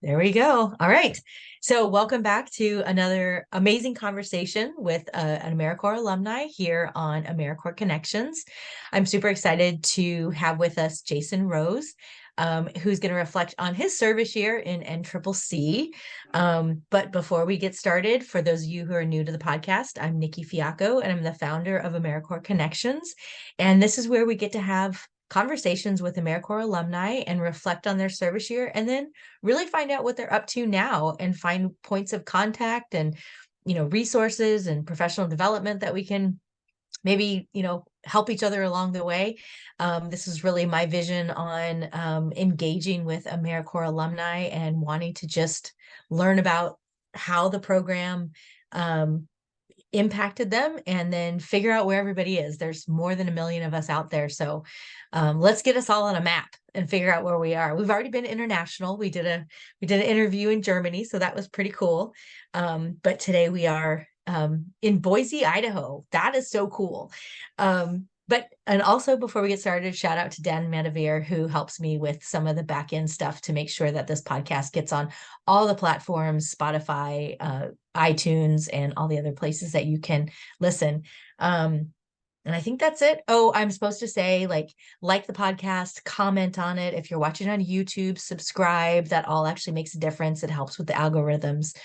There we go. All right. So welcome back to another amazing conversation with an AmeriCorps alumni here on AmeriCorps Connections. I'm super excited to have with us Jason Rose, who's going to reflect on his service year in NCCC. But before we get started, for those of you who are new to the podcast, I'm Nicki Fiacco, and I'm the founder of AmeriCorps Connections. And this is where we get to have conversations with AmeriCorps alumni and reflect on their service year, and then really find out what they're up to now and find points of contact and, resources and professional development that we can maybe, help each other along the way. This is really my vision on engaging with AmeriCorps alumni and wanting to just learn about how the program impacted them and then figure out where everybody is. There's more than 1 million of us out there. So let's get us all on a map and figure out where we are. We've already been international. We did an interview in Germany, so that was pretty cool. But today we are in Boise, Idaho. That is so cool. And also before we get started, shout out to Dan Manavir, who helps me with some of the back end stuff to make sure that this podcast gets on all the platforms, Spotify, iTunes, and all the other places that you can listen. And I think that's it. Oh, I'm supposed to say like the podcast, comment on it. If you're watching on YouTube, subscribe. That all actually makes a difference. It helps with the algorithms.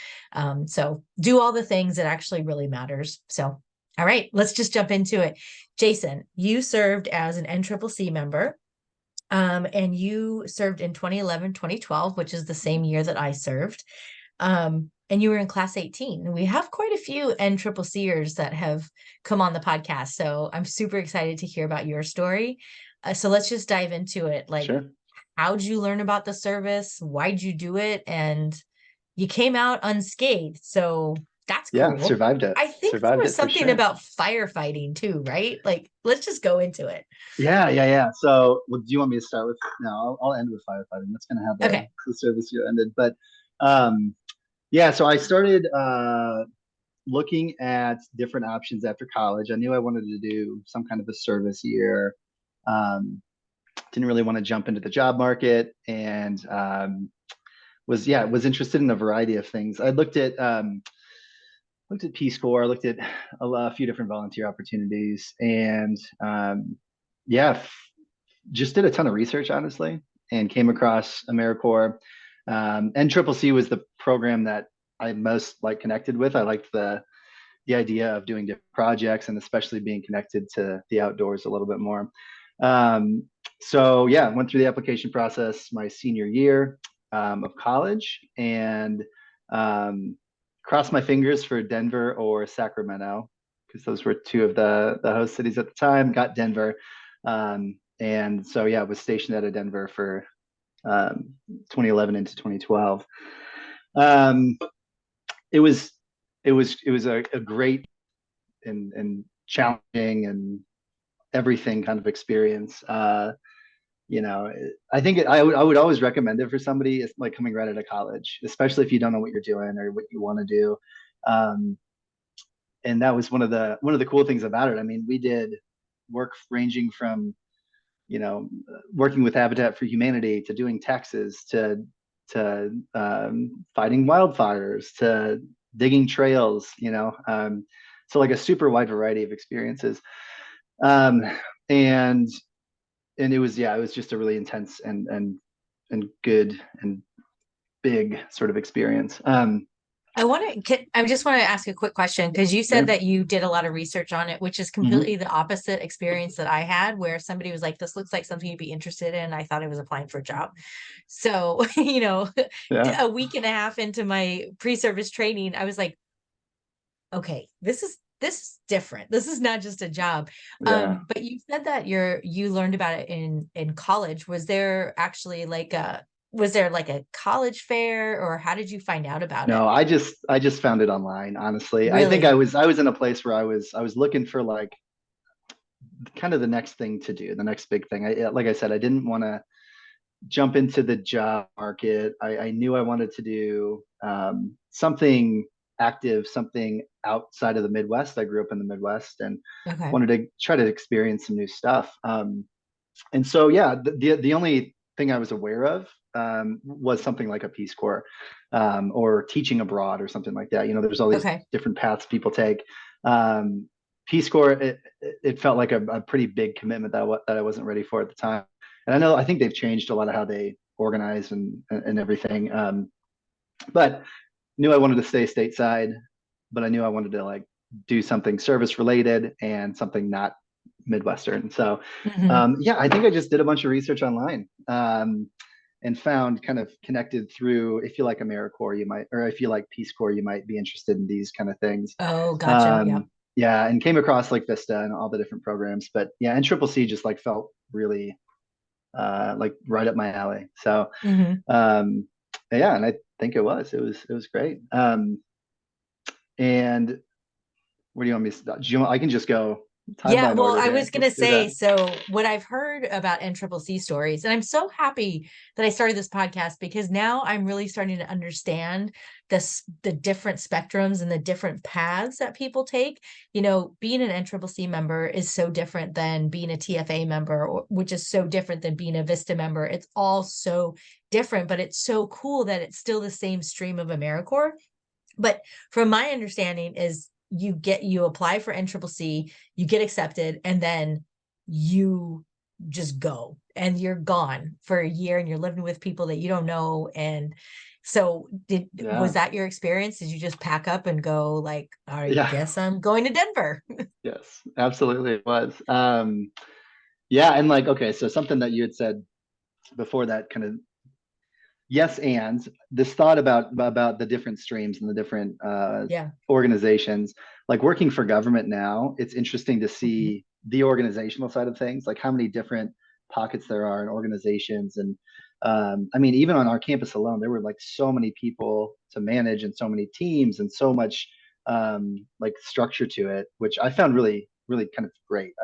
So do all the things that actually really matters. So, all right, let's just jump into it. Jason, you served as an NCCC member, and you served in 2011, 2012, which is the same year that I served. And you were in class 18. We have quite a few NCCCers that have come on the podcast. So I'm super excited to hear about your story. So let's just dive into it. Like, Sure. How'd you learn about the service? Why'd you do it? And you came out unscathed. So that's cool. Yeah, survived it. I think there was something about firefighting too, right? Like, let's just go into it. Yeah. So, do you want me to start with? No, I'll end with firefighting. That's going to have the service year ended. But yeah, so I started looking at different options after college. I knew I wanted to do some kind of a service year. Didn't really want to jump into the job market, and was interested in a variety of things. I looked at Peace Corps, looked at a few different volunteer opportunities, and just did a ton of research, honestly, and came across AmeriCorps. NCCC was the program that I most connected with. I liked the idea of doing different projects and especially being connected to the outdoors a little bit more. So yeah, went through the application process my senior year of college, and crossed my fingers for Denver or Sacramento, because those were two of the host cities at the time. Got Denver. And so yeah, I was stationed out of Denver for 2011 into 2012. It was a great and challenging and everything kind of experience. I think I would always recommend it for somebody like coming right out of college, especially if you don't know what you're doing or what you want to do. And that was one of the cool things about it. I mean, we did work ranging from working with Habitat for Humanity to doing taxes to fighting wildfires to digging trails. So like a super wide variety of experiences. And it was just a really intense and good and big sort of experience. I just want to ask a quick question, because you said that you did a lot of research on it, which is completely the opposite experience that I had, where somebody was like, this looks like something you'd be interested in. I thought I was applying for a job. So, a week and a half into my pre-service training, I was like, okay, this is different. This is not just a job. But you said that you learned about it in college. Was there actually like a college fair, or how did you find out about it? No, I just found it online, honestly. Really? I think I was in a place where I was looking for like kind of the next thing to do, the next big thing. Like I said, I didn't want to jump into the job market. I knew I wanted to do something active, something outside of the Midwest. I grew up in the Midwest and wanted to try to experience some new stuff. And so, yeah, the only thing I was aware of was something like a Peace Corps or teaching abroad or something like that. There's all these Okay. different paths people take. Um, Peace Corps, it felt like a pretty big commitment that I wasn't ready for at the time. And I think they've changed a lot of how they organize and everything. But knew I wanted to stay stateside, but I knew I wanted to like do something service related and something not Midwestern. So Hmm. yeah, I think I just did a bunch of research online and found kind of connected through, if you like AmeriCorps, you might, or if you like Peace Corps, you might be interested in these kind of things. Oh, gotcha. Yeah. Yeah, and came across like Vista and all the different programs, but yeah, and Triple C just like felt really like right up my alley. So Hmm. um, yeah, and I think it was great. And where do you want me to start? I can just go Yeah, timeline well, order I here. was gonna Let's do say, that. so what I've heard about NCCC stories, and I'm so happy that I started this podcast because now I'm really starting to understand the different spectrums and the different paths that people take. Being an NCCC member is so different than being a TFA member, which is so different than being a Vista member. It's all so different, but it's so cool that it's still the same stream of AmeriCorps. But from my understanding is you apply for NCCC, you get accepted, and then you just go and you're gone for a year and you're living with people that you don't know. And so was Yeah. that your experience? Did you just pack up and go like, I Yeah. guess I'm going to Denver? Yes, absolutely it was. Yeah, and like, okay, so something that you had said before that kind of yes, and this thought about the different streams and the different Yeah. organizations, like working for government now, it's interesting to Mhm. see the organizational side of things, like how many different pockets there are in organizations. And I mean, even on our campus alone, there were like so many people to manage and so many teams and so much like structure to it, which I found really, really kind of great.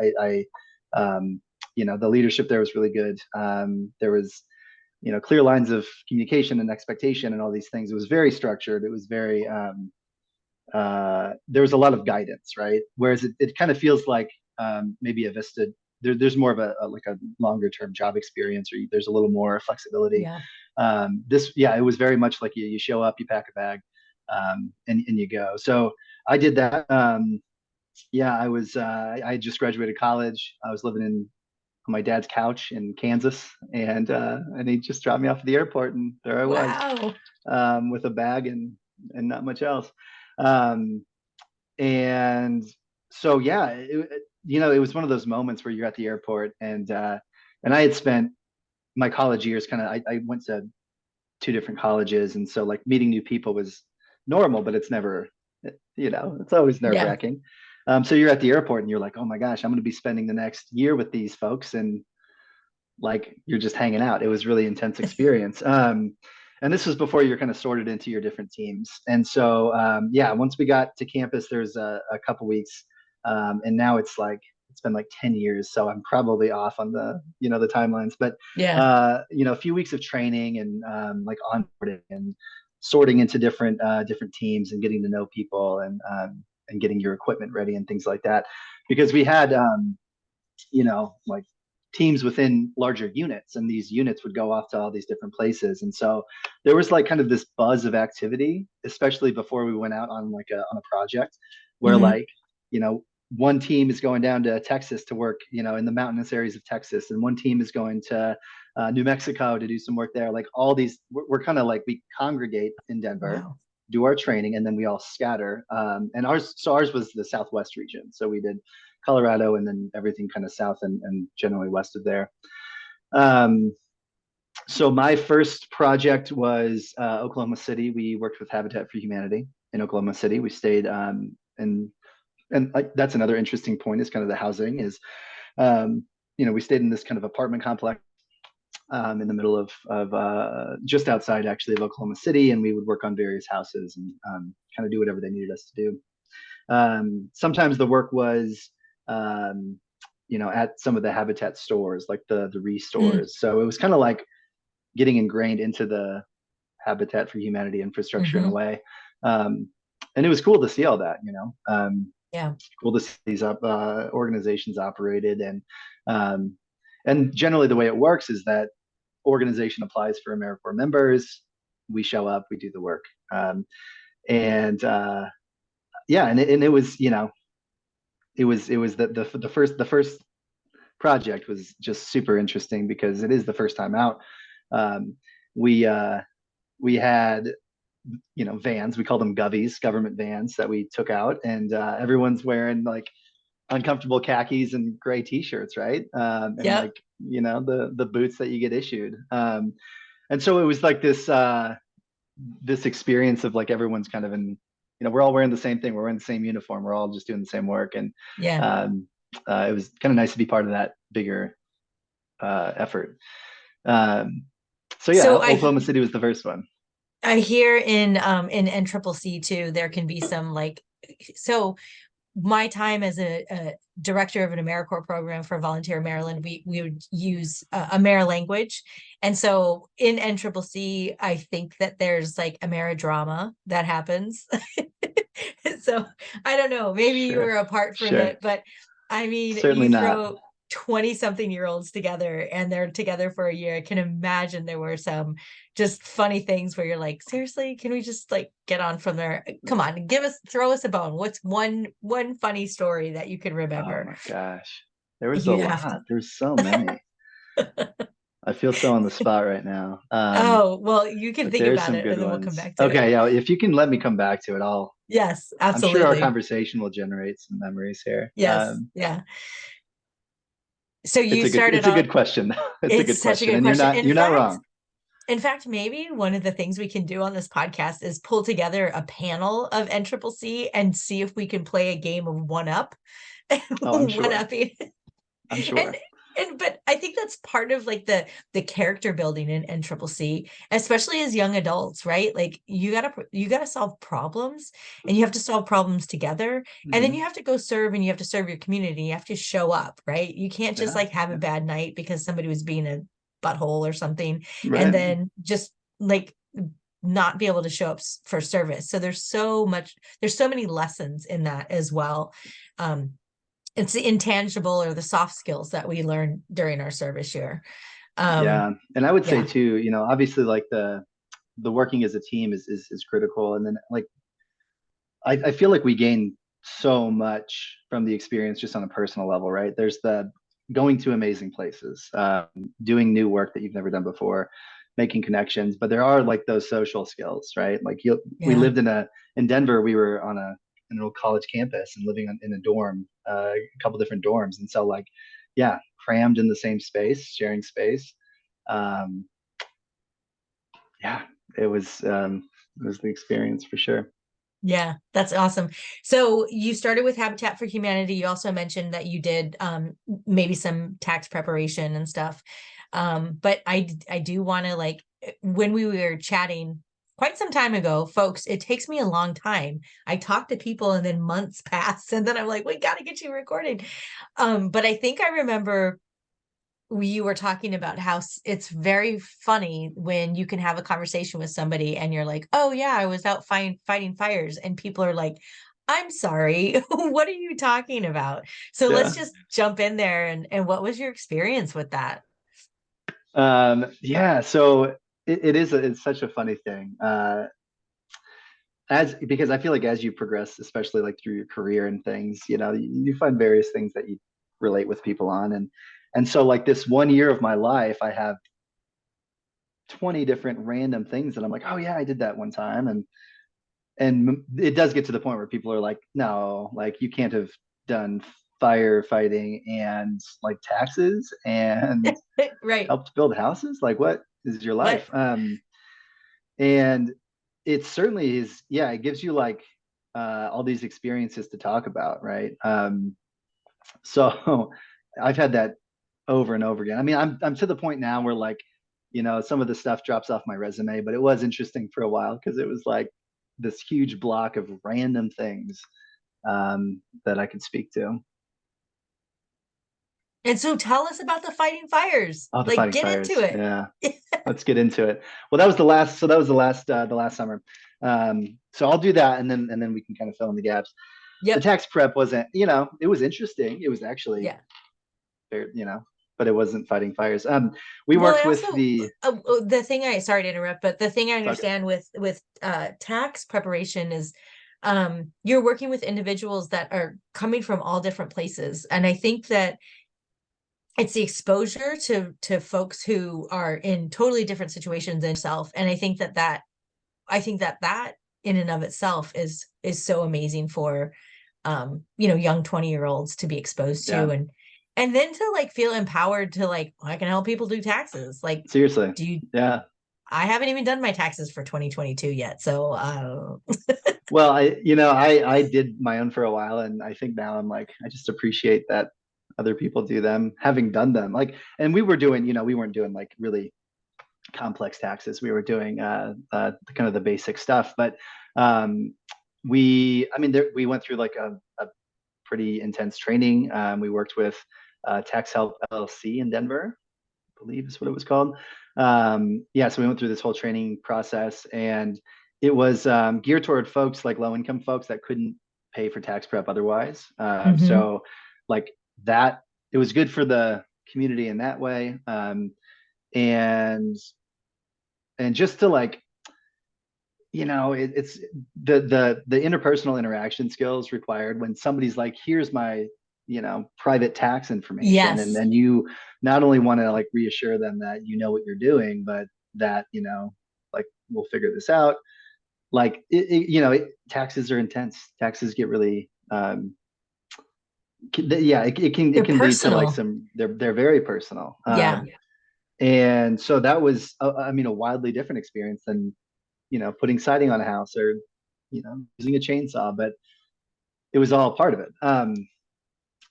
The leadership there was really good. There was clear lines of communication and expectation and all these things. It was very structured. It was very there was a lot of guidance, right? Whereas it kind of feels like maybe a Vista. There's more of like a longer term job experience, or there's a little more flexibility. Yeah. It was very much like you show up, you pack a bag, and you go. So I did that. Yeah, I just graduated college. I was living on my dad's couch in Kansas, and he just dropped me off at the airport, and there I was Wow. with a bag and not much else. Um, and so yeah, it was one of those moments where you're at the airport, and I had spent my college years kind of. I went to two different colleges, and so like meeting new people was normal, but it's never, it's always nerve Yeah. wracking. So you're at the airport and you're like, oh my gosh, I'm going to be spending the next year with these folks, and like you're just hanging out. It was really intense experience. And this was before you're kind of sorted into your different teams. And so, yeah, once we got to campus, there's a couple weeks, and now it's been like 10 years. So I'm probably off on the timelines, but, Yeah. a few weeks of training and like onboarding and sorting into different teams and getting to know people and getting your equipment ready and things like that. Because we had, like teams within larger units, and these units would go off to all these different places. And so there was like kind of this buzz of activity, especially before we went out on like on a project where Hmm. like, you know, one team is going down to Texas to work, in the mountainous areas of Texas, and one team is going to New Mexico to do some work there. Like all these, we're kind of like we congregate in Denver, Wow. do our training, and then we all scatter. And ours was the Southwest region, so we did Colorado, and then everything kind of south and generally west of there. Um, so my first project was Oklahoma City. We worked with Habitat for Humanity in Oklahoma City. We stayed and that's another interesting point is kind of the housing is we stayed in this kind of apartment complex in the middle of just outside actually of Oklahoma City, and we would work on various houses and kind of do whatever they needed us to do. Sometimes the work was um, at some of the Habitat stores, like the Mm. restores. So it was kind of like getting ingrained into the Habitat for Humanity infrastructure in a Hmm. way. Um, and it was cool to see all that, Yeah. cool to see these organizations operated. Um, and generally the way it works is that organization applies for AmeriCorps members. We show up, we do the work. And yeah, and it was, it was the first project was just super interesting because it is the first time out. Um, we we had vans, we call them govies, government vans, that we took out, and everyone's wearing like uncomfortable khakis and gray t-shirts, right? And Yep. like the boots that you get issued. And so it was like this experience of like everyone's kind of in, we're all wearing the same thing, we're wearing the same uniform, we're all just doing the same work. And Yeah. it was kind of nice to be part of that bigger effort. So yeah, So Oklahoma City was the first one. I hear in NCCC too, there can be some like, so my time as a director of an AmeriCorps program for Volunteer Maryland, we would use Amer language. And so in NCCC, I think that there's like Ameridrama that happens. So I don't know, maybe you Sure. were apart from Sure. it, but I mean, Certainly you not. throw 20 something year olds together and they're together for a year. I can imagine there were some just funny things where you're like, seriously, can we just like get on from there? Come on, throw us a bone. What's one funny story that you can Oh remember? my gosh. There was a You have to. lot. There's so many. I feel so on the spot right now. Oh, well, you can But think there's about some it good and then we'll come ones. back to it. Okay, yeah, if you can let me come back to it, Yes, I'm sure our absolutely. conversation will generate some memories here. Yes. Yeah. So It's you a good started it's a off, good question. It's a it's good such a question. good And question. you're not wrong. In fact, maybe one of the things we can do on this podcast is pull together a panel of NCCC and see if we can play a game of one up, Oh, I'm one sure. upping. I'm and sure. but I think that's part of like the character building in NCCC, especially as young adults, right? Like you gotta solve problems, and you have to solve problems together, and then Hmm. you have to go serve, and you have to serve your community. You have to show up, right? You can't just Yeah, like have a yeah. bad night because somebody was being a butthole or something, and Right. then just like not be able to show up for service. So there's so many lessons in that as well. Um, it's the intangible or the soft skills that we learn during our service year. Yeah. And I would say Yeah, too, obviously like the working as a team is critical. And then like I feel like we gain so much from the experience just on a personal level, right? There's the going to amazing places, doing new work that you've never done before, making connections, but there are like those social skills, right? Like we yeah. lived in Denver, we were on an old college campus and living in a dorm, a couple different dorms. And so like, yeah, crammed in the same space, sharing space. Um, yeah, it was the experience for sure. Yeah, that's awesome. So you started with Habitat for Humanity. You also mentioned that you did maybe some tax preparation and stuff. But I do want to like when we were chatting quite some time ago, folks, it takes me a long time. I talk to people and then months pass and then I'm like, we got to get you recorded. But I think I remember you were talking about how it's very funny when you can have a conversation with somebody and you're like, oh yeah, I was out fighting fires, and people are like, I'm sorry, what are you talking about? So let's Yeah. just jump in there, and what was your experience with that? Yeah, so it's such a funny thing. As because I feel like as you progress, especially like through your career and things, you find various things that you relate with people on. And so like this 1 year of my life, I have 20 different random things that I'm like, oh yeah, I did that one time. And it does get to the point where people are like, no, like you can't have done firefighting and like taxes and Right. helped build houses. Like what is your What? life? And it certainly is, yeah, it gives you like all these experiences to talk about, right? So I've had that over and over again. I mean, I'm to the point now where like, some of the stuff drops off my resume, but it was interesting for a while because it was like this huge block of random things that I could speak to. And so tell us about the fighting fires. Oh, the Like fighting get into fires. it. Yeah. Let's get into it. Well, that was the last. So that was the last summer. So I'll do that, and then we can kind of fill in the gaps. The Yep. tax prep wasn't, it was interesting. It was actually Yeah. fair, but it wasn't fighting fires. We Well, worked I with also the, the thing I sorry to interrupt, but the thing I it's okay. understand with tax preparation is you're working with individuals that are coming from all different places. And I think that it's the exposure to folks who are in totally different situations than yourself. And I think that that in and of itself is so amazing for young 20-year-olds to be exposed to, Yeah, and then to like feel empowered to like, I can help people do taxes. Like, seriously. do you Yeah. I haven't even done my taxes for 2022 yet. So Well, I did my own for a while, and I think now I'm like, I just appreciate that other people do them, having done them. Like, and we were doing, we weren't doing like really complex taxes. We were doing kind of the basic stuff, but we went through like a pretty intense training. We worked with Tax Help LLC in Denver, I believe is what it was called. Yeah, so we went through this whole training process, and it was geared toward folks like low income folks that couldn't pay for tax prep otherwise. mhm. So like that, it was good for the community in that way. And just to like, it's the interpersonal interaction skills required when somebody's like, here's my private tax information, and Yes. then you not only want to like reassure them that you know what you're doing, but that like we'll figure this out. Like taxes are intense. Taxes get really yeah, it They're can lead to like personal. some, they're very personal. Yeah. And so that was a wildly different experience than putting siding on a house or using a chainsaw, but it was all part of it.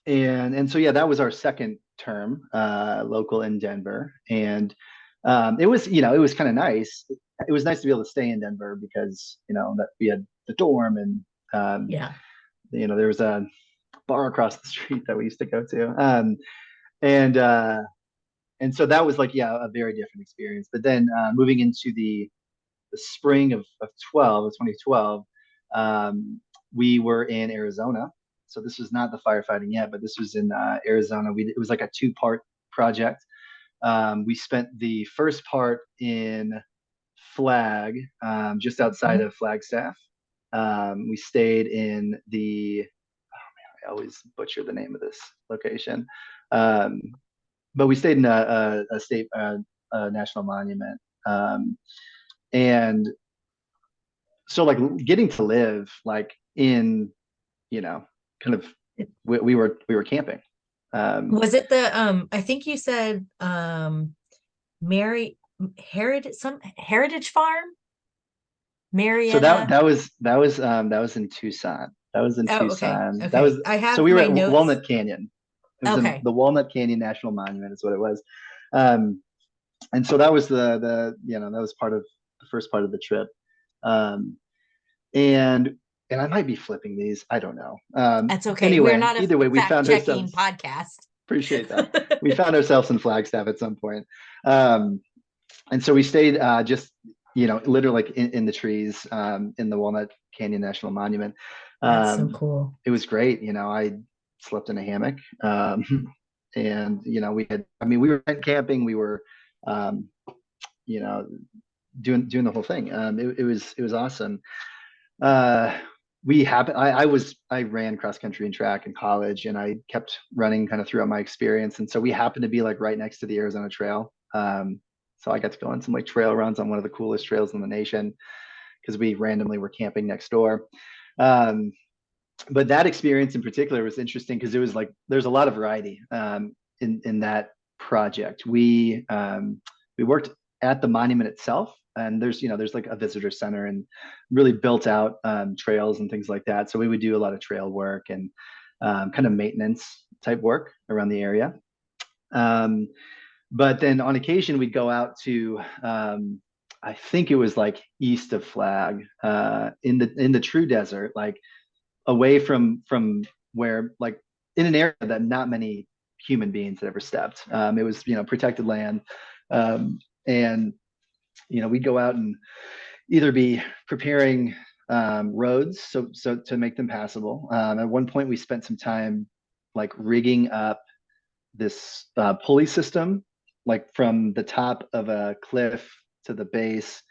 And so yeah, that was our second term local in Denver, and it was kind of nice. It was nice to be able to stay in Denver because that we had the dorm, and um, Yeah. there was a bar across the street that we used to go to, and uh, and so that was like, yeah, a very different experience. But then moving into the spring of 2012, we were in Arizona. So this was not the firefighting yet, but this was in Arizona. It was like a two-part project. We spent the first part in Flag, just outside Mhm. of Flagstaff. We stayed in I always butcher the name of this location. Um, but we stayed in a state, a national monument. And so like getting to live like in you know kind of we were camping. Was it the I think you said Mary Heritage Farm? So Marietta. that was in Tucson. That was in Oh, okay. Tucson. That was Okay. I So have we were my at notes. Walnut Canyon. It was in Okay. the Walnut Canyon National Monument is what it was. um and so that was that was part of the first part of the trip. um and I might be flipping these, I don't know. That's okay. We're Anyway, not a either way, we found fact-checking ourselves, podcast. appreciate that, we found ourselves in Flagstaff at some point. um and so we stayed just literally like in the trees, in the Walnut Canyon National Monument. That's so um cool. it was great. I slept in a hammock. And we were camping, we were um you know doing the whole thing. It was awesome. uh I ran cross country and track in college, and I kept running kind of throughout my experience. And so we happened to be like right next to the Arizona Trail. So I got to go on some like trail runs on one of the coolest trails in the nation because we randomly were camping next door. Um, but that experience in particular was interesting because it was like there's a lot of variety in that project. We worked at the monument itself, and there's like a visitor center and really built out trails and things like that. So we would do a lot of trail work and kind of maintenance type work around the area. Um, but then on occasion we'd go out to I think it was like east of Flag, in the true desert, like away from where, like in an area that not many human beings had ever stepped. It was protected land. And we'd go out and either be preparing roads so to make them passable. At one point we spent some time like rigging up this pulley system, like from the top of a cliff to the base,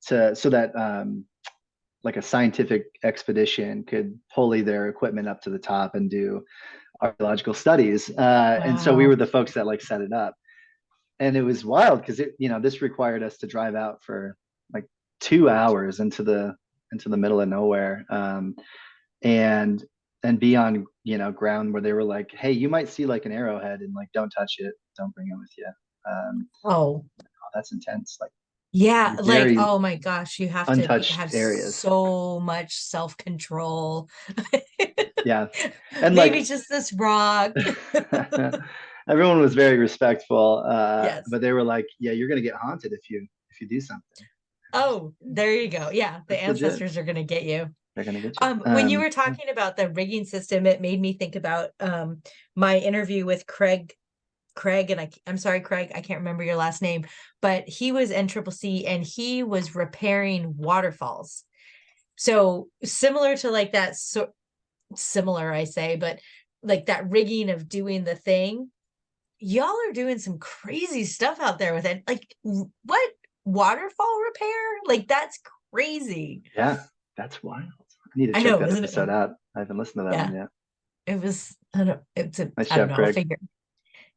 so that like a scientific expedition could pulley their equipment up to the top and do archaeological studies. And so we Wow. were the folks that like set it up, and it was wild because this required us to drive out for like 2 hours into the middle of nowhere, and be on ground where they were like, hey, you might see like an arrowhead, and like, don't touch it, don't bring it with you. Oh, Oh, that's intense. Like yeah. Like, very oh my gosh, you have to untouched have areas. so much self-control. Yeah, and Maybe like just this rock. everyone was very respectful, Yes. but they were like, yeah, you're gonna get haunted if you do something. Oh, there you go. Yeah, the It's legit. ancestors are gonna get you. They're gonna get you. When you were talking about the rigging system, it made me think about my interview with Craig, and I'm sorry, Craig, I can't remember your last name, but he was NCCC and he was repairing waterfalls. So similar to like that, so similar, I say, but like that rigging of doing the thing, y'all are doing some crazy stuff out there with it. Like what waterfall repair? Like that's crazy. Yeah, that's wild. I need to I check know, that isn't it? episode out. I haven't listened to that one Yeah, yet. it was. I don't. Nice I don't job, know. I'll Craig. figure.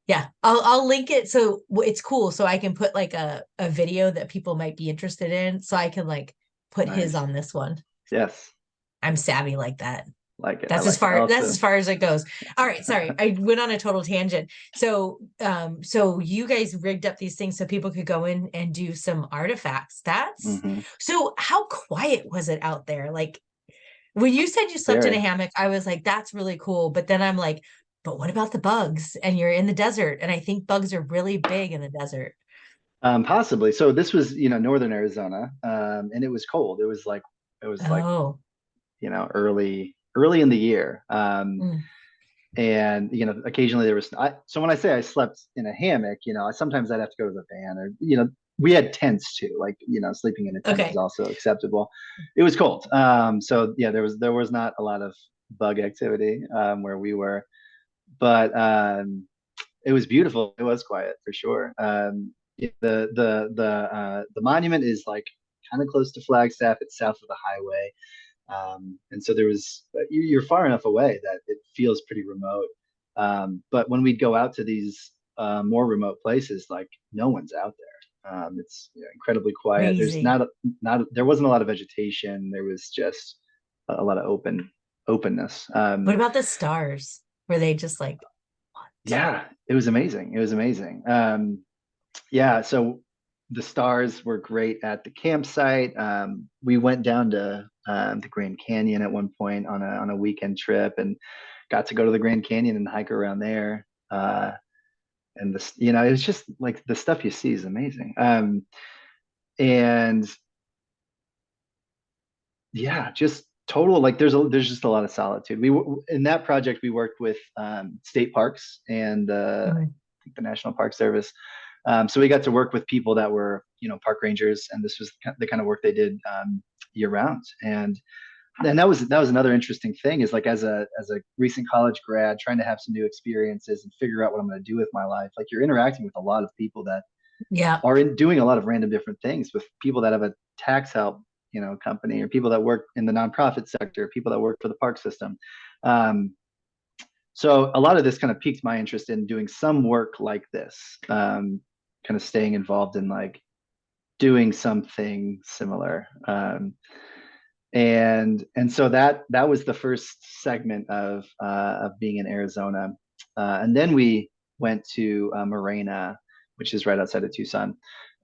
Yeah, I'll link it so it's cool. So I can put like a video that people might be interested in. So I can like put his Nice. on this one. Yes, I'm savvy like that. like it. I That's as like it far that's as also. far as it goes. All right, sorry. I went on a total tangent. So you guys rigged up these things so people could go in and do some artifacts. That's Hmm. so how quiet was it out there? Like when you said you slept in a Very. hammock, I was like, that's really cool. But then I'm like, but what about the bugs? And you're in the desert. And I think bugs are really big in the desert. Possibly. So this was, northern Arizona, and it was cold. It was like, Oh, early in the year. mm, And occasionally there was. So when I say I slept in a hammock, sometimes I'd have to go to the van, or we had tents too. Like sleeping in a tent is okay. also acceptable. It was cold, so yeah, there was not a lot of bug activity where we were, but it was beautiful. It was quiet for sure. The monument is like kind of close to Flagstaff. It's south of the highway, and so you're far enough away that it feels pretty remote. But when we'd go out to these more remote places, like no one's out there. It's incredibly quiet. There's Crazy. there wasn't a lot of vegetation. There was just a lot of openness. What about the stars? Were they just like, what? Yeah, it was amazing. It was amazing. Yeah, so the stars were great at the campsite. We went down to the Grand Canyon at one point on a weekend trip, and got to go to the Grand Canyon and hike around there. And it was just like the stuff you see is amazing. And yeah, just total, like there's just a lot of solitude. In that project we worked with state parks and Mm, the National Park Service. So we got to work with people that were, park rangers, and this was the kind of work they did year round. And that was another interesting thing, is like as a recent college grad trying to have some new experiences and figure out what I'm going to do with my life. Like you're interacting with a lot of people that yeah. are doing a lot of random different things, with people that have a tax help, company, or people that work in the nonprofit sector, people that work for the park system. Um, so a lot of this kind of piqued my interest in doing some work like this, kind of staying involved in like doing something similar. And so that was the first segment of being in Arizona, and then we went to Morena, which is right outside of Tucson,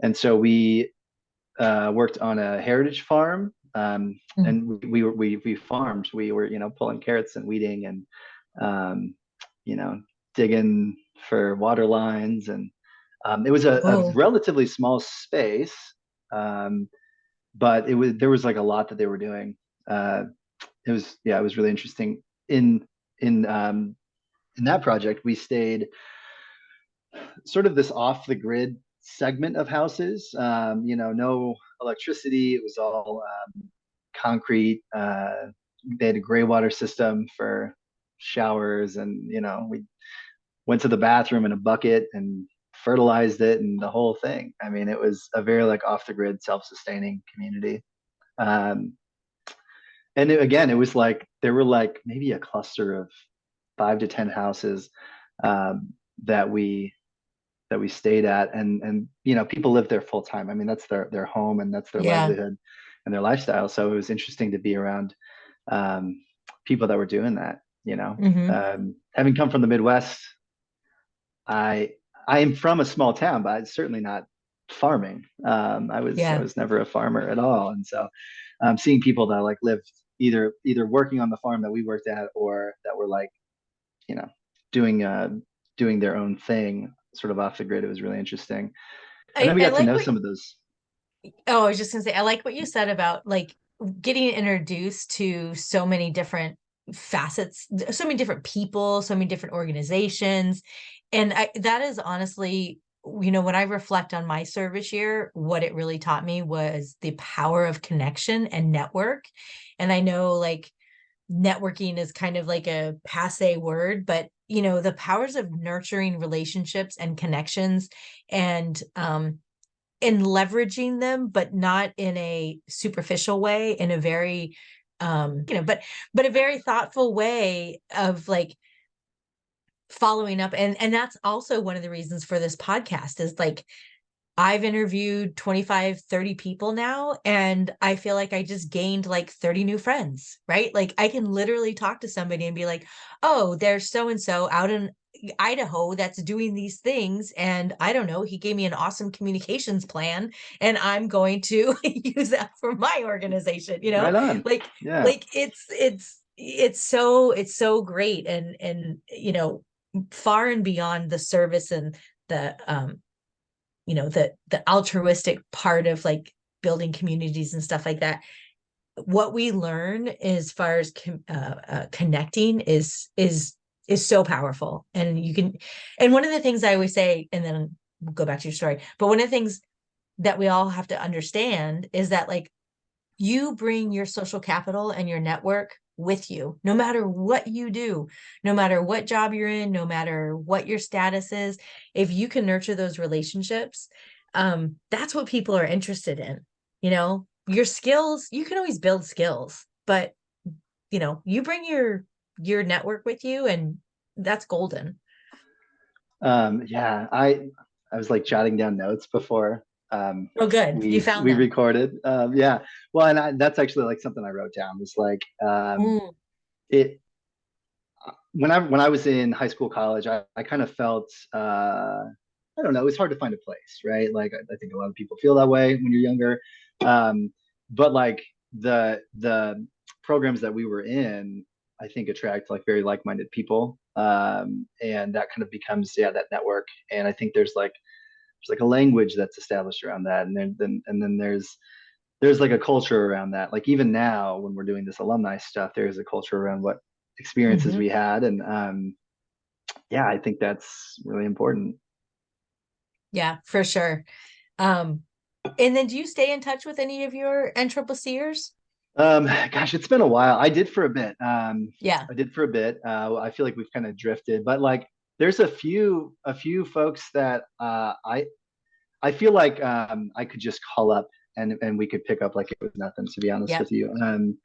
and so we worked on a heritage farm, Mm. and we farmed. We were pulling carrots and weeding, and um, you know digging for water lines, and it was a Oh, relatively small space, um, but there was like a lot that they were doing. Uh, it was really interesting. In in that project, we stayed sort of this off the grid segment of houses. No electricity. It was all concrete. They had a gray water system for showers, and we went to the bathroom in a bucket and fertilized it and the whole thing. I mean, it was a very like off the grid, self-sustaining community. Um, and again, it was like there were like maybe a cluster of 5 to 10 houses um, that we stayed at, and people live there full time. I mean, that's their home and that's their Yeah. livelihood and their lifestyle. So it was interesting to be around um, people that were doing that. Hmm. Having come from the Midwest, I I am from a small town, but it's certainly not farming. I Yeah. was never a farmer at all, and so seeing people that like lived either working on the farm that we worked at or that were like you know doing doing their own thing sort of off the grid, it was really interesting. And then we I got to like know what, some of those. oh, I was just gonna say, I like what you said about like getting introduced to so many different facets, so many different people, so many different organizations. And that is honestly, when I reflect on my service year, what it really taught me was the power of connection and network. And I know like networking is kind of like a passe word, but the powers of nurturing relationships and connections and in leveraging them, but not in a superficial way, in a very but a very thoughtful way of like following up. And that's also one of the reasons for this podcast is like I've interviewed 25, 30 people now, and I feel like I just gained like 30 new friends, right? Like I can literally talk to somebody and be like, oh, there's so and so out in Idaho that's doing these things. And I don't know, he gave me an awesome communications plan, and I'm going to use that for my organization, Right on. like, Yeah. like it's so great. And, far and beyond the service and the, the altruistic part of like building communities and stuff like that, what we learn as far as connecting is so powerful. And one of the things I always say, and then we'll go back to your story, but one of the things that we all have to understand is that like you bring your social capital and your network with you, no matter what you do, no matter what job you're in, no matter what your status is. If you can nurture those relationships, that's what people are interested in. Your skills, you can always build skills, but you bring your network with you, and that's golden. Yeah, I was like jotting down notes before Oh, good. You found we them. recorded. Yeah, well, and that's actually like something I wrote down. Was like Mm, it when I was in high school, college, I kind of felt I don't know, it's hard to find a place, right? Like I think a lot of people feel that way when you're younger. But like the programs that we were in, I think attract like very like-minded people. And that kind of becomes that network. And I think there's like a language that's established around that. And then there's like a culture around that. Like even now when we're doing this alumni stuff, there's a culture around what experiences mhm. we had. And yeah, I think that's really important. Yeah, for sure. Um, and then do you stay in touch with any of your NCCCers? Gosh, it's been a while. I did for a bit. Yeah. I did for a bit. I feel like we've kind of drifted, but like there's a few folks that I feel like I could just call up and we could pick up like it was nothing, to be honest Yep. with you. I'm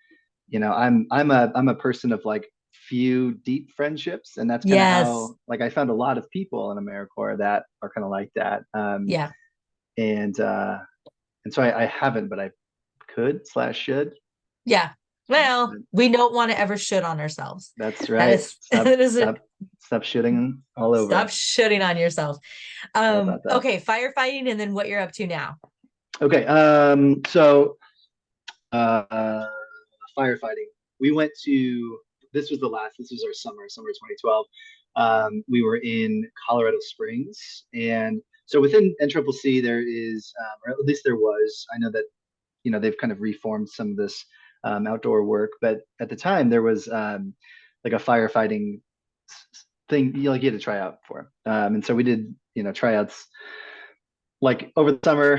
a person of like few deep friendships, and that's kind of Yes. how like I found a lot of people in AmeriCorps that are kind of like that. Yeah. And so I haven't, but I could slash should. Yeah. Well, we don't want to ever should on ourselves. That's That right. is Stop, that is it. stop shitting all Stop over. shitting on yourself. How about that? Okay, firefighting and then what you're up to now. Okay. So uh, firefighting. We went to. This was the last. This was our summer 2012. We were in Colorado Springs, and so within NCCC there is, or at least there was. I know that they've kind of reformed some of this outdoor work, but at the time there was like a firefighting thing like you had to try out for, and so we did tryouts like over the summer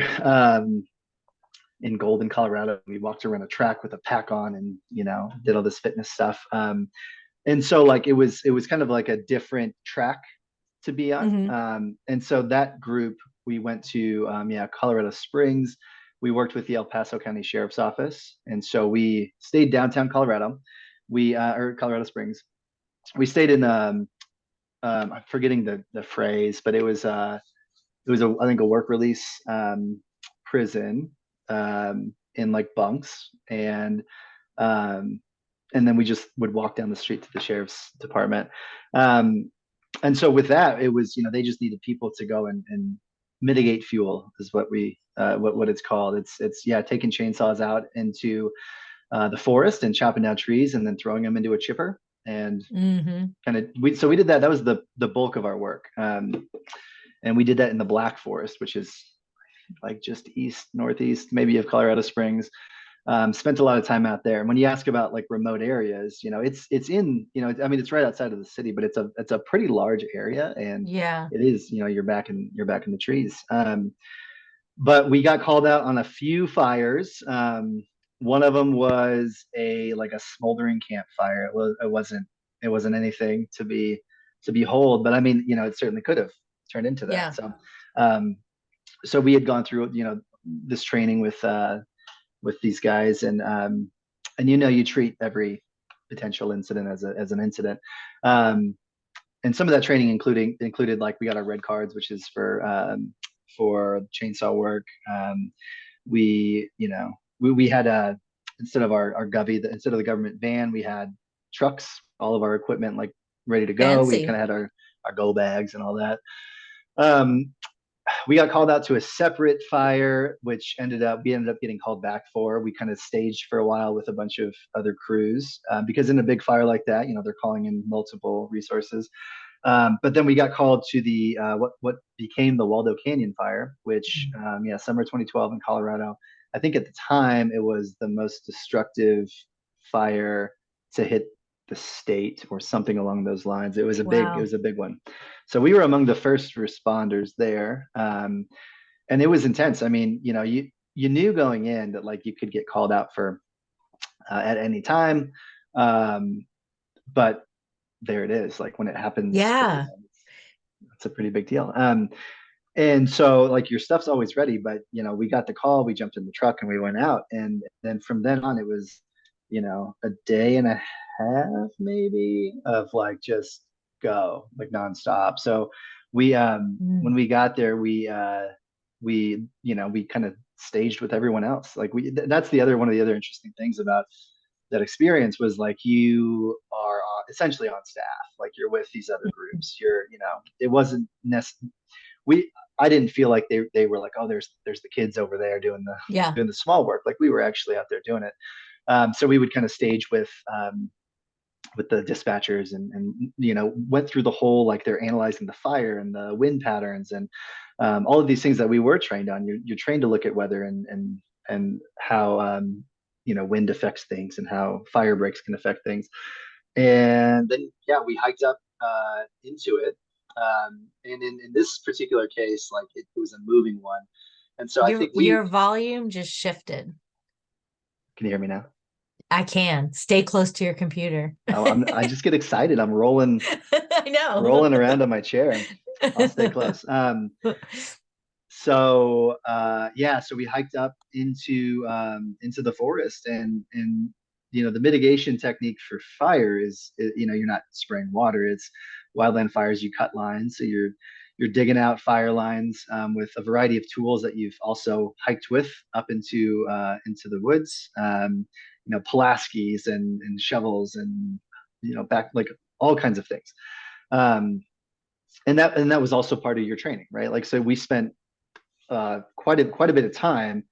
in Golden, Colorado. We walked around a track with a pack on and did all this fitness stuff. And so like it was kind of like a different track to be on. Hmm. And so that group, we went to, Colorado Springs. We worked with the El Paso County Sheriff's Office. And so we stayed downtown Colorado. Or Colorado Springs. We stayed in, I'm forgetting the phrase, but it was I think a work release prison in like bunks, um, and then we just would walk down the street to the sheriff's department. Um, and so with that, it was, they just needed people to go and mitigate fuel is what what it's called. It's yeah, taking chainsaws out into the forest and chopping down trees and then throwing them into a chipper and Hmm. kind of we did that. That was the bulk of our work. And we did that in the Black Forest, which is like just east northeast maybe of Colorado Springs. Spent a lot of time out there. And when you ask about like remote areas, it's in, I mean, it's right outside of the city, but it's a pretty large area, and Yeah. it is, you're back in the trees. But we got called out on a few fires. One of them was a smoldering campfire. It wasn't anything to behold, but I mean, it certainly could have turned into that. Yeah. Um, so we had gone through, this training with these guys, and you treat every potential incident as an incident. Um, and some of that training included like we got our red cards, which is for chainsaw work. We had instead of our govy, instead of the government van, we had trucks, all of our equipment like ready to go. We kind Fancy. of had our go bags and all that. Um, we got called out to a separate fire, which we ended up getting called back for. We kind of staged for a while with a bunch of other crews, because in a big fire like that, they're calling in multiple resources. But then we got called to the what became the Waldo Canyon fire, which summer 2012 in Colorado. I think at the time it was the most destructive fire to hit the state or something along those lines. It Wow. was a big one. So we were among the first responders there, and it was intense. I mean, you knew going in that like you could get called out for at any time, um, but there it is. Like when it happens, Yeah. it's a pretty big deal. And so like your stuff's always ready, but we got the call, we jumped in the truck and we went out. And then from then on, it was, a day and a half maybe of like just go like nonstop. So when Mm. we got there, we kind of staged with everyone else. Like that's one of the other interesting things about that experience was like you are essentially on staff, like you're with these other groups. It wasn't necessarily we I didn't feel like they were like, oh, there's the kids over there Yeah. doing the small work. Like we were actually out there doing it. So we would kind of stage with the dispatchers and went through the whole, like they're analyzing the fire and the wind patterns and all of these things that we were trained on. You're trained to look at weather and how wind affects things and how fire breaks can affect things. And then yeah, we hiked up into it. And in this particular case, like it was a moving one. And so I think Your volume just shifted. can you hear me now? I can. Stay close to your computer. I just get excited. I'm I know. rolling around on my chair. I'll stay close. So we hiked up into the forest, and the mitigation technique for fire is you're not spraying water. It's wildland fires. You cut lines, so you're digging out fire lines with a variety of tools that you've also hiked with up into the woods. Pulaskis and shovels and back like all kinds of things. Um, and that was also part of your training, right? Like so we spent quite a bit of time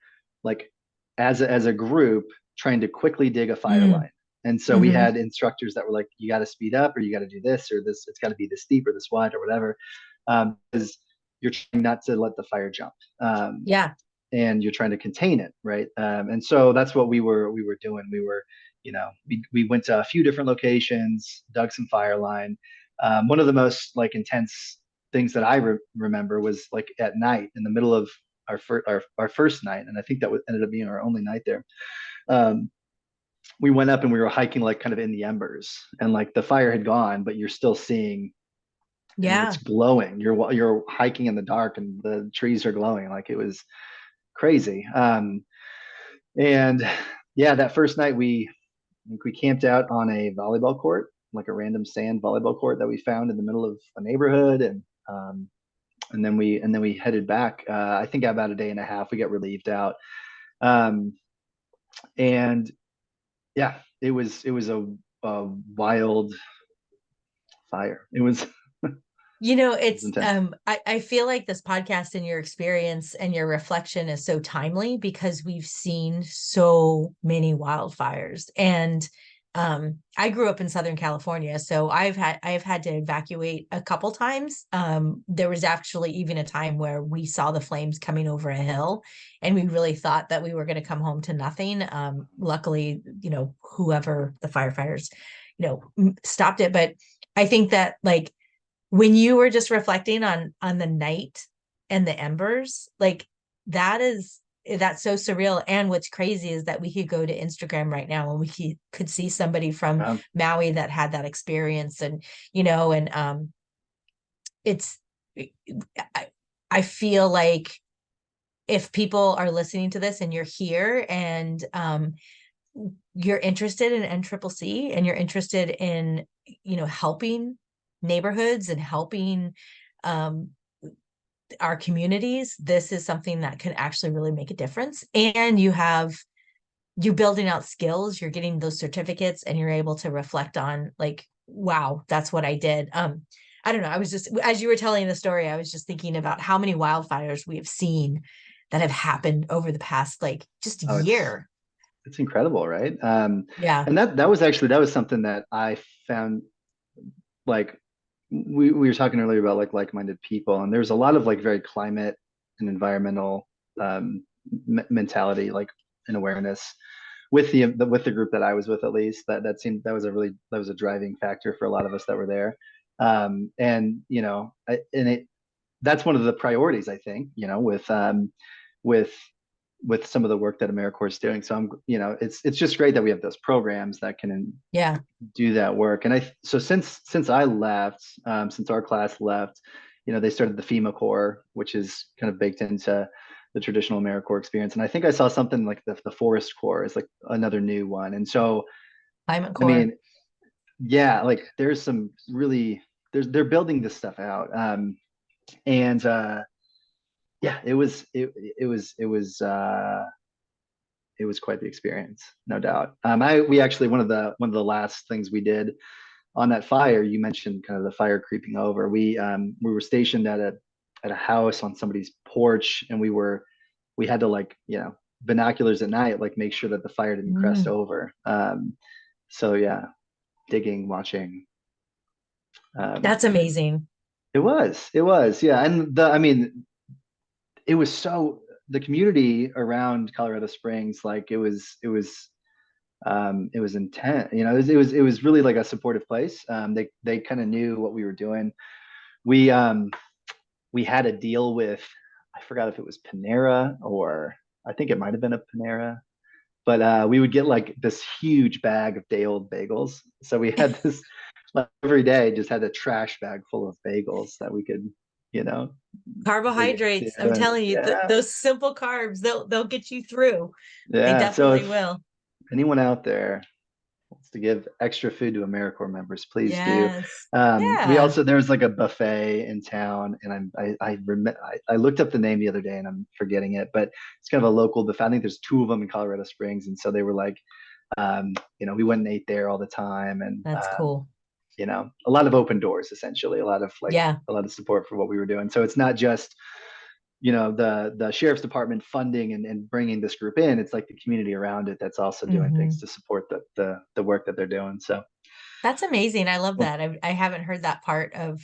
like as a group trying to quickly dig a fire Mm. line. And so we Hmm. had instructors that were like, you got to speed up, or you got to do this, or this, it's got to be this deep or this wide or whatever, because you're trying not to let the fire jump, Yeah. and you're trying to contain it, right? And so that's what we were doing. We went to a few different locations, dug some fire line. One of the most like intense things that I remember was like at night in the middle of our first night, and I think that ended up being our only night there. Um, we went up and we were hiking like kind of in the embers, and like the fire had gone, but you're still seeing and Yeah. it's glowing. You're hiking in the dark and the trees are glowing. Like it was crazy. And yeah, that first night we camped out on a volleyball court, like a random sand volleyball court that we found in the middle of a neighborhood, and then we headed back. I think about a day and a half. We got relieved out, um, and yeah, it was a wild fire. It was It's intense. I feel like this podcast and your experience and your reflection is so timely because we've seen so many wildfires. And I grew up in Southern California, so I've had to evacuate a couple times. There was actually even a time where we saw the flames coming over a hill and we really thought that we were going to come home to nothing. Luckily, whoever the firefighters, stopped it. But I think that, like, when you were just reflecting on the night and the embers, like, that's so surreal. And what's crazy is that we could go to Instagram right now and we could see somebody from Um, Maui that had that experience. And it's I, I feel like if people are listening to this and you're here and you're interested in NCCC and you're interested in helping neighborhoods and helping um, our communities, this is something that could actually really make a difference. And you're building out skills, you're getting those certificates, and you're able to reflect on, like, wow, that's what I did. I don't know, I was just, as you were telling the story, I was just thinking about how many wildfires we have seen that have happened over the past, like, just oh, year. it's incredible, right? Yeah. And that was something that I found, like, we were talking earlier about like-minded people, and there's a lot of like very climate and environmental mentality, like, and awareness with the group that I was with. At least that seemed that was a driving factor for a lot of us that were there. And that's one of the priorities, I think, with with some of the work that AmeriCorps is doing. So it's just great that we have those programs that can Yeah. do that work. And so since I left, since our class left, they started the FEMA Corps, which is kind of baked into the traditional AmeriCorps experience. And I think I saw something like the Forest Corps is like another new one. And so, Climate I core. mean, yeah, like there's some really they're building this stuff out. And yeah, it was quite the experience, no doubt. We actually one of the last things we did on that fire, you mentioned kind of the fire creeping over. We were stationed at a house on somebody's porch, and we had to, like, binoculars at night, like, make sure that the fire didn't crest Mm, over. So yeah, digging, watching. Um, that's amazing. it was, yeah. And I mean, it was so the community around Colorado Springs, like it was intense. It was really like a supportive place. They kind of knew what we were doing. We um, we had a deal with, I forgot if it was Panera, or I think it might have been a Panera, but we would get like this huge bag of day old bagels. So we had this, like, every day just had a trash bag full of bagels that we could, you know, dig Carbohydrates, I'm into. telling you, Yeah, those simple carbs, they'll get you through. They yeah. So definitely if will. anyone out there wants to give extra food to AmeriCorps members, please do. Yes. We Yeah, also There's like a buffet in town, and I looked up the name the other day and I'm forgetting it, but it's kind of a local buffet. I think there's two of them in Colorado Springs, and so they were like, we went and ate there all the time, and that's cool. a lot of open doors, essentially, Yeah. a lot of support for what we were doing. So it's not just the sheriff's department funding and bringing this group in. It's like the community around it that's also doing things Hmm. to support the work that they're doing. So That's amazing. I love cool. that. I haven't heard that part of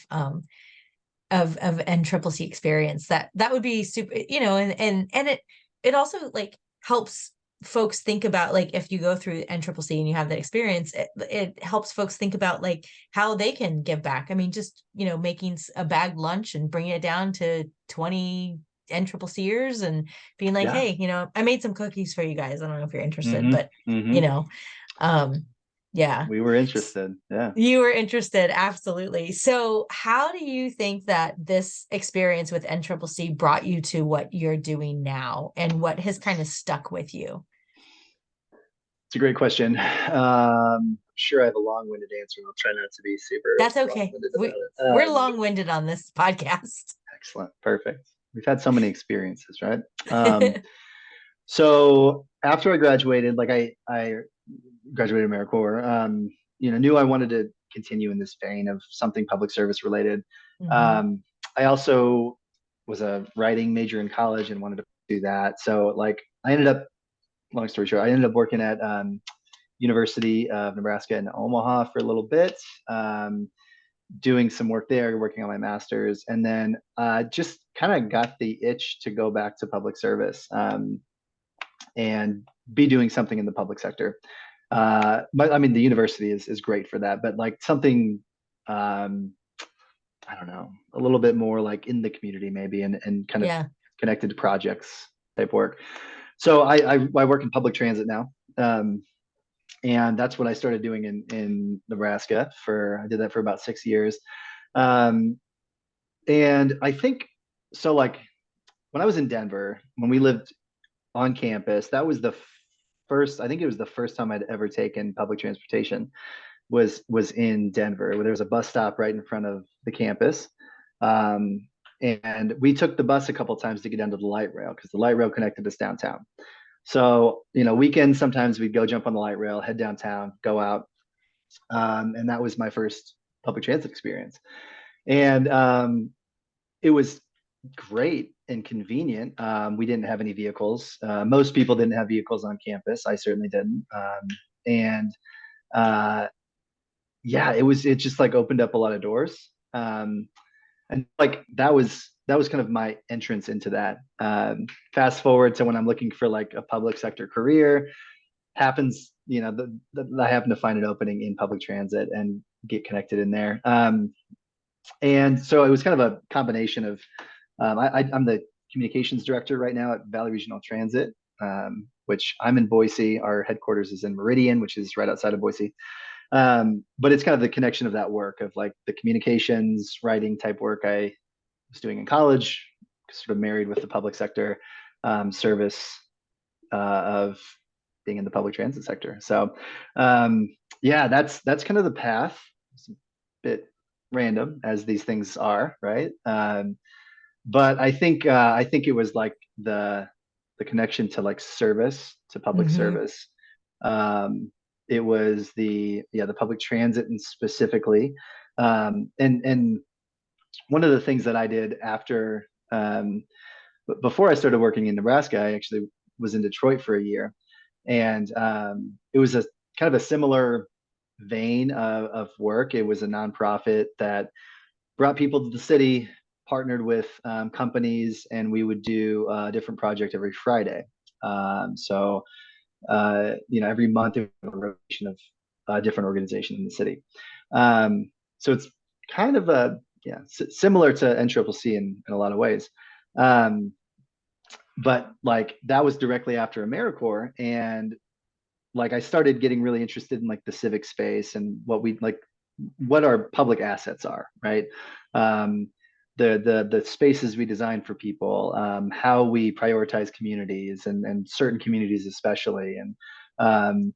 NCCC experience. That would be super, and it also, like, helps folks think about, like, if you go through NCCC and you have that experience, it helps folks think about, like, how they can give back. I mean, just making a bagged lunch and bringing it down to 20 NCCCers and being like, Yeah. hey, I made some cookies for you guys. I don't know if you're interested, Hmm. but you Hmm. know um Yeah. We were interested. Yeah. You were interested, absolutely. So, how do you think that this experience with NCCC brought you to what you're doing now, and what has kind of stuck with you? It's a great question. Sure, I have a long-winded answer, and I'll try not to be super That's okay. long-winded We about we're it. long-winded on this podcast. Excellent. Perfect. We've had so many experiences, right? So after I graduated, like I graduated AmeriCorps, knew I wanted to continue in this vein of something public service related. Mhm. Um, I also was a writing major in college and wanted to do that. So like I ended up, long story short, I ended up working at University of Nebraska in Omaha for a little bit, doing some work there, working on my master's, and then just kind of got the itch to go back to public service, and be doing something in the public sector. But I mean, the university is great for that, but like something, um, I don't know, a little bit more like in the community maybe, and kind of Yeah. connected to projects type work. So I work in public transit now. And that's what I started doing in Nebraska for, I did that for about 6 years. Um, and I think, so like when I was in Denver, when we lived on campus, that was the first, I think it was the first time I'd ever taken public transportation, was in Denver, where there was a bus stop right in front of the campus. Um, and we took the bus a couple times to get down to the light rail because the light rail connected us downtown. So, weekends, sometimes we'd go jump on the light rail, head downtown, go out. And that was my first public transit experience. And it was great and convenient. We didn't have any vehicles. Most people didn't have vehicles on campus. I certainly didn't. And uh, yeah, it just like opened up a lot of doors. And like that was kind of my entrance into that. Fast forward to when I'm looking for like a public sector career, happens, I happen to find an opening in public transit and get connected in there. And so it was kind of a combination of, I'm the communications director right now at Valley Regional Transit, which I'm in Boise. Our headquarters is in Meridian, which is right outside of Boise. But it's kind of the connection of that work of like the communications writing type work I was doing in college, sort of married with the public sector service of being in the public transit sector. So yeah, that's kind of the path. It's a bit random as these things are, right? But I think it was like the connection to like service, to public Hmm. service. It was the public transit and specifically, and one of the things that I did after, before I started working in Nebraska, I actually was in Detroit for a year, and it was a kind of a similar vein of work. It was a nonprofit that brought people to the city, partnered with companies, and we would do a different project every Friday. So every month there was a rotation of a different organization in the city. So it's kind of a yeah similar to NCCC in a lot of ways. Um, but like that was directly after AmeriCorps, and like I started getting really interested in like the civic space and what our public assets are, right? Um, the spaces we design for people, how we prioritize communities and certain communities especially, um,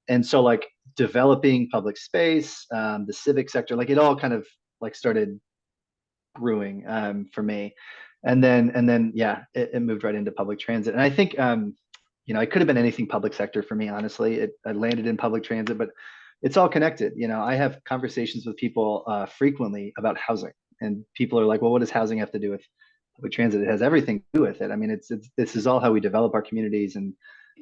and so like developing public space, the civic sector, like it all kind of like started brewing for me, and then yeah, it moved right into public transit, and I think it could have been anything public sector for me, honestly. I landed in public transit, but it's all connected. I have conversations with people frequently about housing, and people are like, well, what does housing have to do with public transit? It has everything to do with it. I mean, it's this is all how we develop our communities, and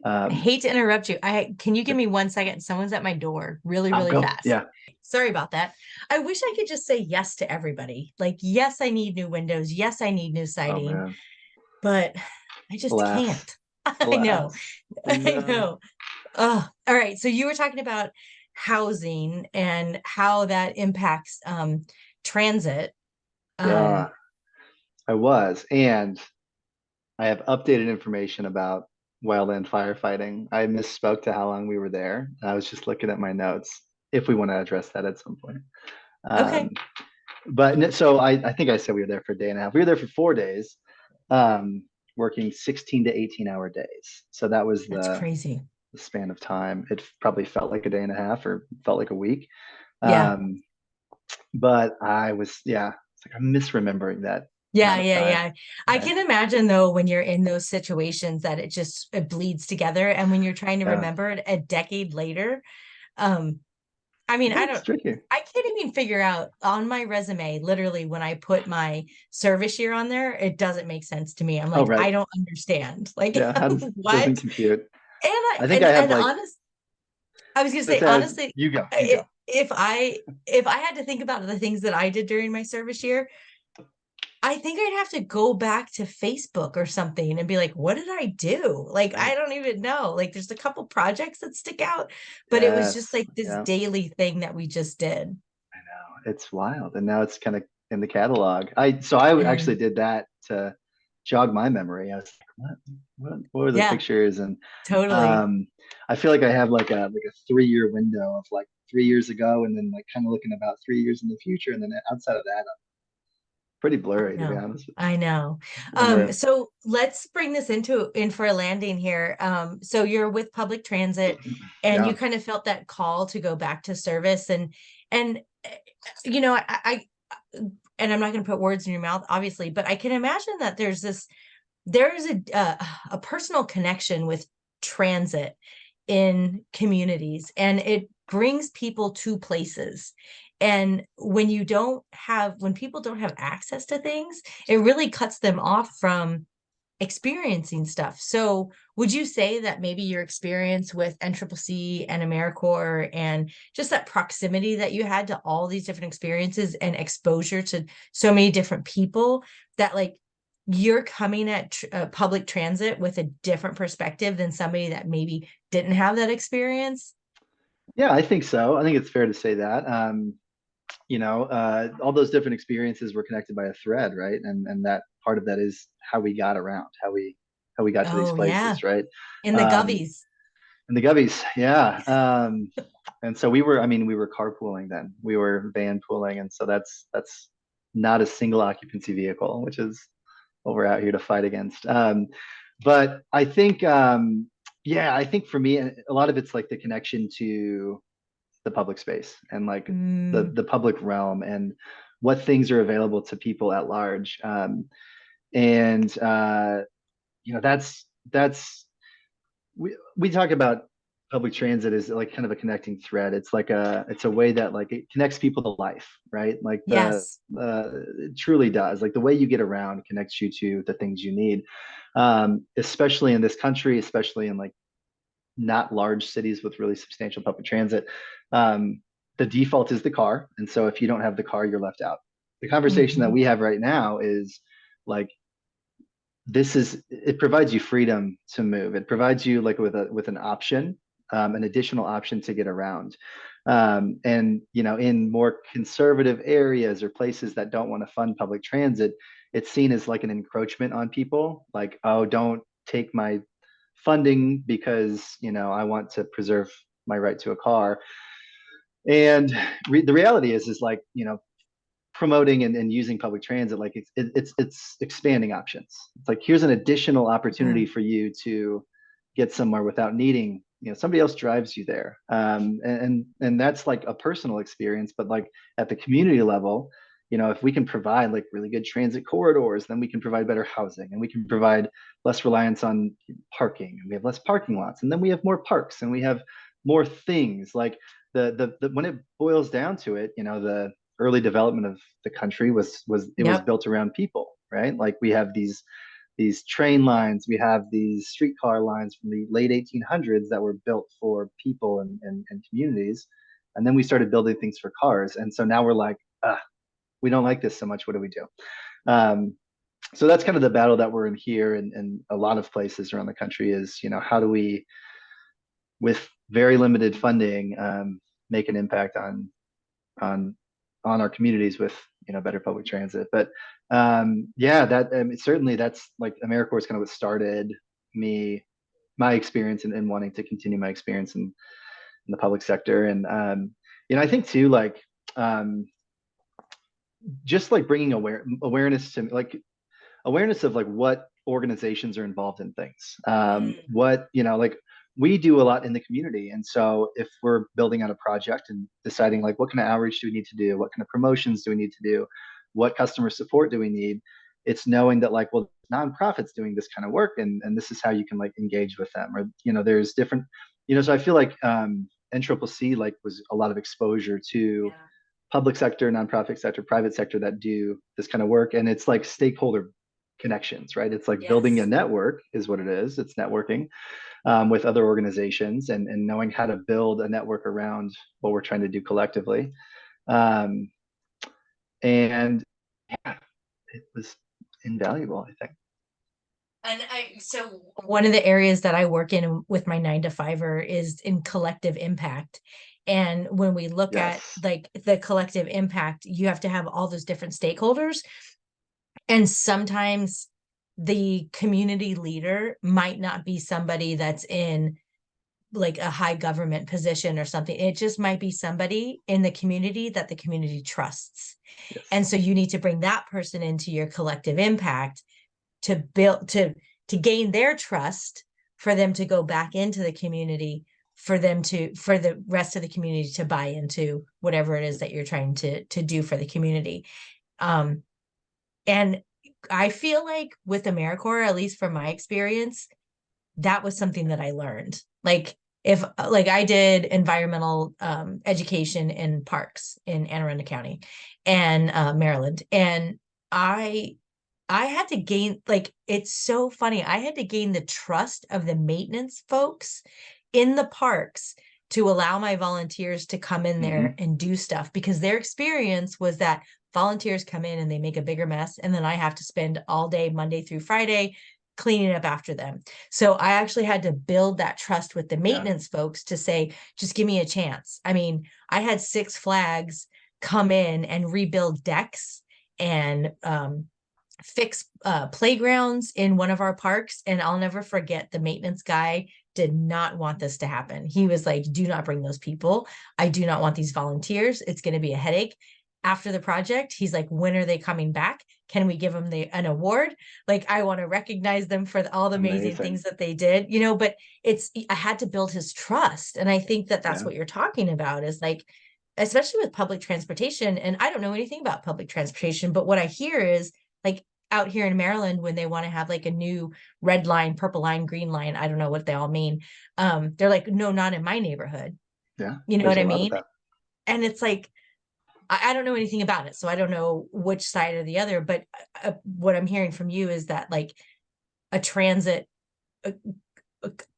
I um, hate to interrupt you. Can you give me 1 second? Someone's at my door really, I'll really go. fast. Yeah. Sorry about that. I wish I could just say yes to everybody. Like, yes, I need new windows. Yes, I need new Oh siding, man. but I just Alas. can't. I know. Alas. I I know. know. Oh, all right. So you were talking about housing and how that impacts transit. Um, Yeah, I was. And I have updated information about wildland firefighting. I misspoke to how long we were there. I was just looking at my notes if we want to address that at some point. Okay. Um, so I think I said we were there for a day and a half. We were there for 4 days, working 16 to 18-hour days. So that was That's the crazy. span of time. It probably felt like a day and a half or felt like a week. Yeah. Um, but I was, yeah, it's like I'm misremembering that Yeah, amount of yeah, time. yeah. I Yeah. can imagine though when you're in those situations that it bleeds together, and when you're trying to Yeah. remember it a decade later, um, I mean, Yeah, it's tricky. I can't even figure out on my resume, literally when I put my service year on there, it doesn't make sense to me. I'm Oh, like, right. I don't understand. Like, Yeah. Doesn't what? compute. And I think I have like, I was gonna let's say say honestly, you go, you go. if I had to think about the things that I did during my service year, I think I'd have to go back to Facebook or something and be like, what did I do? Like, Right. I don't even know. Like, there's a couple projects that stick out, but it was just Yes. like this Yeah. daily thing that we just did. I know. It's wild. And now it's kind of in the catalog. I Yeah, actually did that to jog my memory. I was like, what were the yeah, pictures? And totally. um I feel like I have like a 3 year window of like 3 years ago and then like kind of looking about 3 years in the future. And then outside of that, I'm pretty I blurry to be know. honest with I know. you. Remember, So let's bring this into in for a landing here. So you're with public transit and you yeah. kind of felt that call to go back to service and and I'm not going to put words in your mouth, obviously, but I can imagine that there's a personal connection with transit in communities, and it brings people to places. And when people don't have access to things, it really cuts them off from experiencing stuff. So would you say that maybe your experience with NCCC and AmeriCorps and just that proximity that you had to all these different experiences and exposure to so many different people, that like you're coming at public transit with a different perspective than somebody that maybe didn't have that experience? Yeah, I think so. I think it's fair to say that. All those different experiences were connected by a thread, right? And that part of that is how we got around, how we got to these Oh yeah, places, right? in the Um, Govies. and the Gubbies, yeah. And so we were carpooling then. We were van pooling, and so that's not a single occupancy vehicle, which is what we're out here to fight against. But I think, yeah, I think for me, a lot of it's like the connection to the public space and like Mm, the public realm and what things are available to people at large. And that's we talk about public transit as like kind of a connecting thread. It's a way that like it connects people to life, right? Like yes. it truly does. Like the way you get around connects you to the things you need, especially in this country, especially in like not large cities with really substantial public transit. Um, the default is the car, and so if you don't have the car, you're left out. The conversation that Mhm. we have right now is like it provides you freedom to move. It provides you like with an option, an additional option to get around. And in more conservative areas or places that don't want to fund public transit, it's seen as like an encroachment on people. Like, oh, don't take my funding because I want to preserve my right to a car. And the reality is like promoting and using public transit, like it's expanding options. It's like here's an additional Yeah. opportunity for you to get somewhere without needing somebody else drives you there. And that's like a personal experience, but like at the community level, if we can provide like really good transit corridors, then we can provide better housing and we can provide less reliance on parking, and we have less parking lots, and then we have more parks and we have more things like the when it boils down to it, the early development of the country was Yep. built around people, right? Like we have these train lines, we have these streetcar lines from the late 1800s that were built for people and communities, and then we started building things for cars, and so now we're like, we don't like this so much. What do we do? Um, so that's kind of the battle that we're in here and a lot of places around the country is, how do we, with very limited funding, make an impact on on our communities with better public transit. But yeah, that certainly that's like AmeriCorps is kind of what started me my experience and wanting to continue my experience in the public sector. And I think too, like just like bringing awareness to like awareness of like what organizations are involved in things. What, like we do a lot in the community. And so if we're building out a project and deciding like what kind of outreach do we need to do? What kind of promotions do we need to do? What customer support do we need? It's knowing that like, well, nonprofits doing this kind of work and this is how you can like engage with them. Or, there's different, so I feel like NCCC like was a lot of exposure to Yeah. public sector, nonprofit sector, private sector that do this kind of work. And it's like stakeholder connections, right? It's like building a Yes. network is what it is. It's networking with other organizations and knowing how to build a network around what we're trying to do collectively. Um, and yeah, it was invaluable, I think. And so one of the areas that I work in with my 9 to 5er is in collective impact. And when we look at Yes. like the collective impact, you have to have all those different stakeholders. And sometimes the community leader might not be somebody that's in like a high government position or something. It just might be somebody in the community that the community trusts. Yes. And so you need to bring that person into your collective impact to build to gain their trust, for them to go back into the community, for the rest of the community to buy into whatever it is that you're trying to do for the community. And I feel like with AmeriCorps, at least from my experience, that was something that I learned. Like if like I did environmental education in parks in Anne Arundel County and Maryland, and I had to gain, like, it's so funny. I had to gain the trust of the maintenance folks in the parks to allow my volunteers to come in there Mm-hmm. and do stuff, because their experience was that volunteers come in and they make a bigger mess. And then I have to spend all day, Monday through Friday, cleaning up after them. So I actually had to build that trust with the Yeah. maintenance folks to say, just give me a chance. I mean, I had Six Flags come in and rebuild decks and fix playgrounds in one of our parks. And I'll never forget, the maintenance guy did not want this to happen. He was like, do not bring those people. I do not want these volunteers. It's going to be a headache. After the project, he's like, when are they coming back? Can we give them an award? Like, I want to recognize them for all the amazing Amazing. things that they did, but I had to build his trust. And I think that that's Yeah. what you're talking about, is like, especially with public transportation. And I don't know anything about public transportation, but what I hear is like, out here in Maryland, when they want to have like a new red line, purple line, green line, I don't know what they all mean. They're like, no, not in my neighborhood. Yeah. You know There's what a I lot of mean? that. And it's like, I don't know anything about it, so I don't know which side or the other. But what I'm hearing from you is that like a transit uh,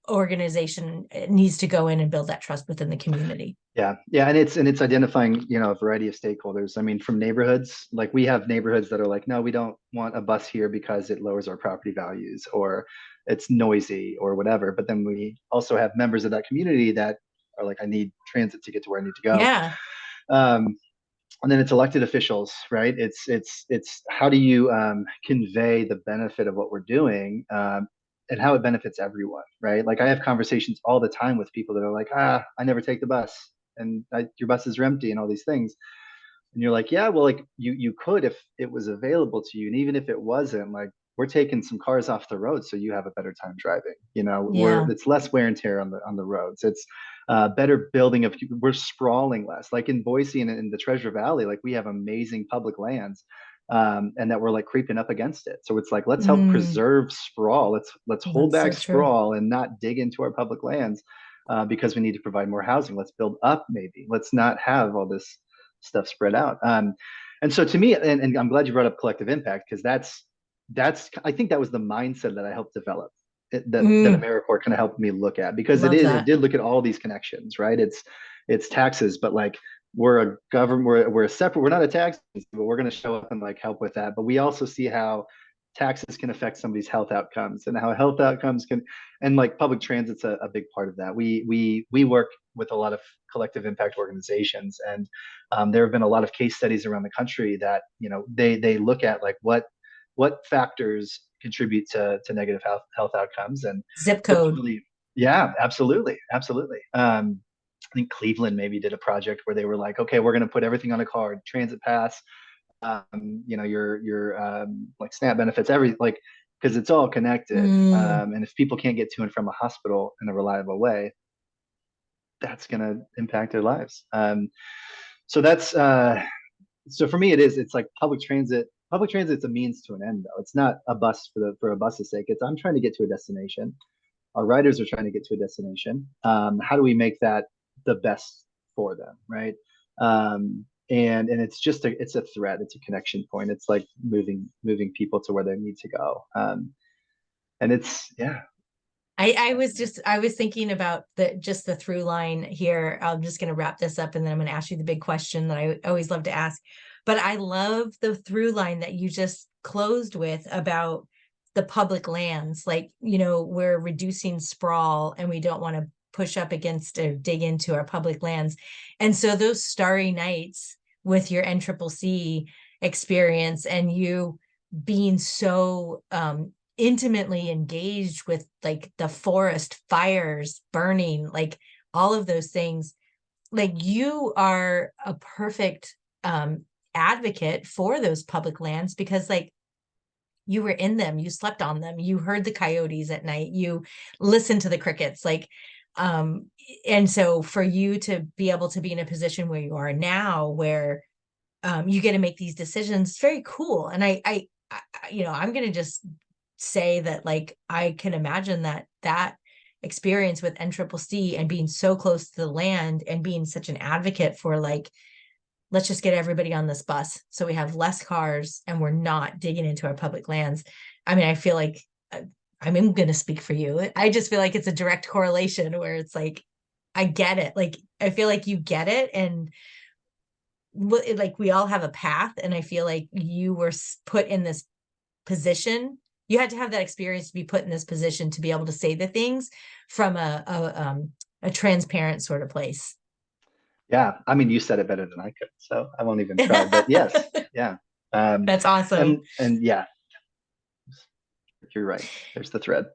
organization needs to go in and build that trust within the community. Yeah, yeah, and it's identifying, a variety of stakeholders. I mean, from neighborhoods, like we have neighborhoods that are like, no, we don't want a bus here because it lowers our property values or it's noisy or whatever. But then we also have members of that community that are like, I need transit to get to where I need to go. Yeah. Um, and then it's elected officials, right? It's how do you convey the benefit of what we're doing, and how it benefits everyone, right? Like I have conversations all the time with people that are like, I never take the bus, and your buses are empty, and all these things. And you're like, yeah, well, like you could if it was available to you, and even if it wasn't, like we're taking some cars off the road so you have a better time driving. Yeah. It's less wear and tear on the roads. It's better building of we're sprawling less. Like in Boise and in the Treasure Valley, like we have amazing public lands. And that we're like creeping up against it. So it's like let's help Mm, preserve sprawl. Let's hold that's back so true. sprawl and not dig into our public lands because we need to provide more housing. Let's build up maybe. Let's not have all this stuff spread out. And so to me, and I'm glad you brought up collective impact because that's I think that was the mindset that I helped develop. That Mm, AmeriCorps kind of helped me look at because love it that. did look at all these connections, right? It's taxes, but like we're a government, we're a separate, we're not a tax, but we're going to show up and like help with that. But we also see how taxes can affect somebody's health outcomes and how health outcomes can, and like public transit's a big part of that. We work with a lot of collective impact organizations, and there have been a lot of case studies around the country that they look at like what factors contribute to negative health outcomes, and Zip those code. really Yeah, absolutely, absolutely. I think Cleveland maybe did a project where they were like, okay, we're going to put everything on a card, transit pass, your like SNAP benefits, every like because it's all connected. Mm. And if people can't get to and from a hospital in a reliable way, that's going to impact their lives. So that's so for me, it's like public transit. Public transit's a means to an end, though. It's not a bus for a bus's sake. It's I'm trying to get to a destination. Our riders are trying to get to a destination. How do we make that the best for them, right? And it's just it's a thread, it's a connection point. It's like moving people to where they need to go. And it's yeah, I was thinking about the through line here. I'm just going to wrap this up and then I'm going to ask you the big question that I always love to ask. But I love the through line that you just closed with about the public lands. Like, we're reducing sprawl and we don't want to push up against or dig into our public lands. And so those starry nights with your NCCC experience and you being so intimately engaged with like the forest fires burning, like all of those things, like you are a perfect advocate for those public lands because like you were in them, you slept on them, you heard the coyotes at night, you listened to the crickets, like and so for you to be able to be in a position where you are now where you get to make these decisions, it's very cool. And I I'm going to just say that like I can imagine that experience with NCCC and being so close to the land and being such an advocate for like, let's just get everybody on this bus so we have less cars and we're not digging into our public lands. I mean, I feel like I'm going to speak for you. I just feel like it's a direct correlation where it's like, I get it. Like, I feel like you get it. And like we all have a path. And I feel like you were put in this position. You had to have that experience to be put in this position to be able to say the things from a transparent sort of place. yeah. I mean, you said it better than I could, so I won't even try. But yes, yeah. That's awesome. And yeah, you're right. There's the thread.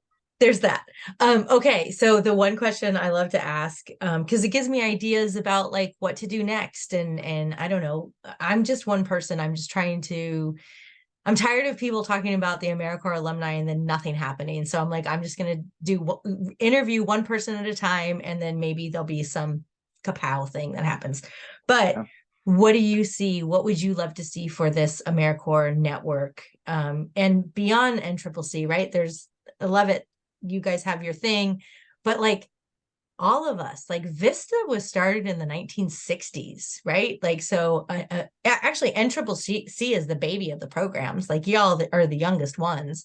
There's that. Okay, so the one question I love to ask, because it gives me ideas about like what to do next, and I don't know. I'm just one person. I'm tired of people talking about the AmeriCorps alumni and then nothing happening. So I'm like, I'm just going to interview one person at a time, and then maybe there'll be some kapow thing that happens. But Yeah. what do you see? What would you love to see for this AmeriCorps network? And beyond NCCC, right? I love it. You guys have your thing, but like all of us, like Vista was started in the 1960s, right? Like, so actually NCCC is the baby of the programs, like y'all are the youngest ones.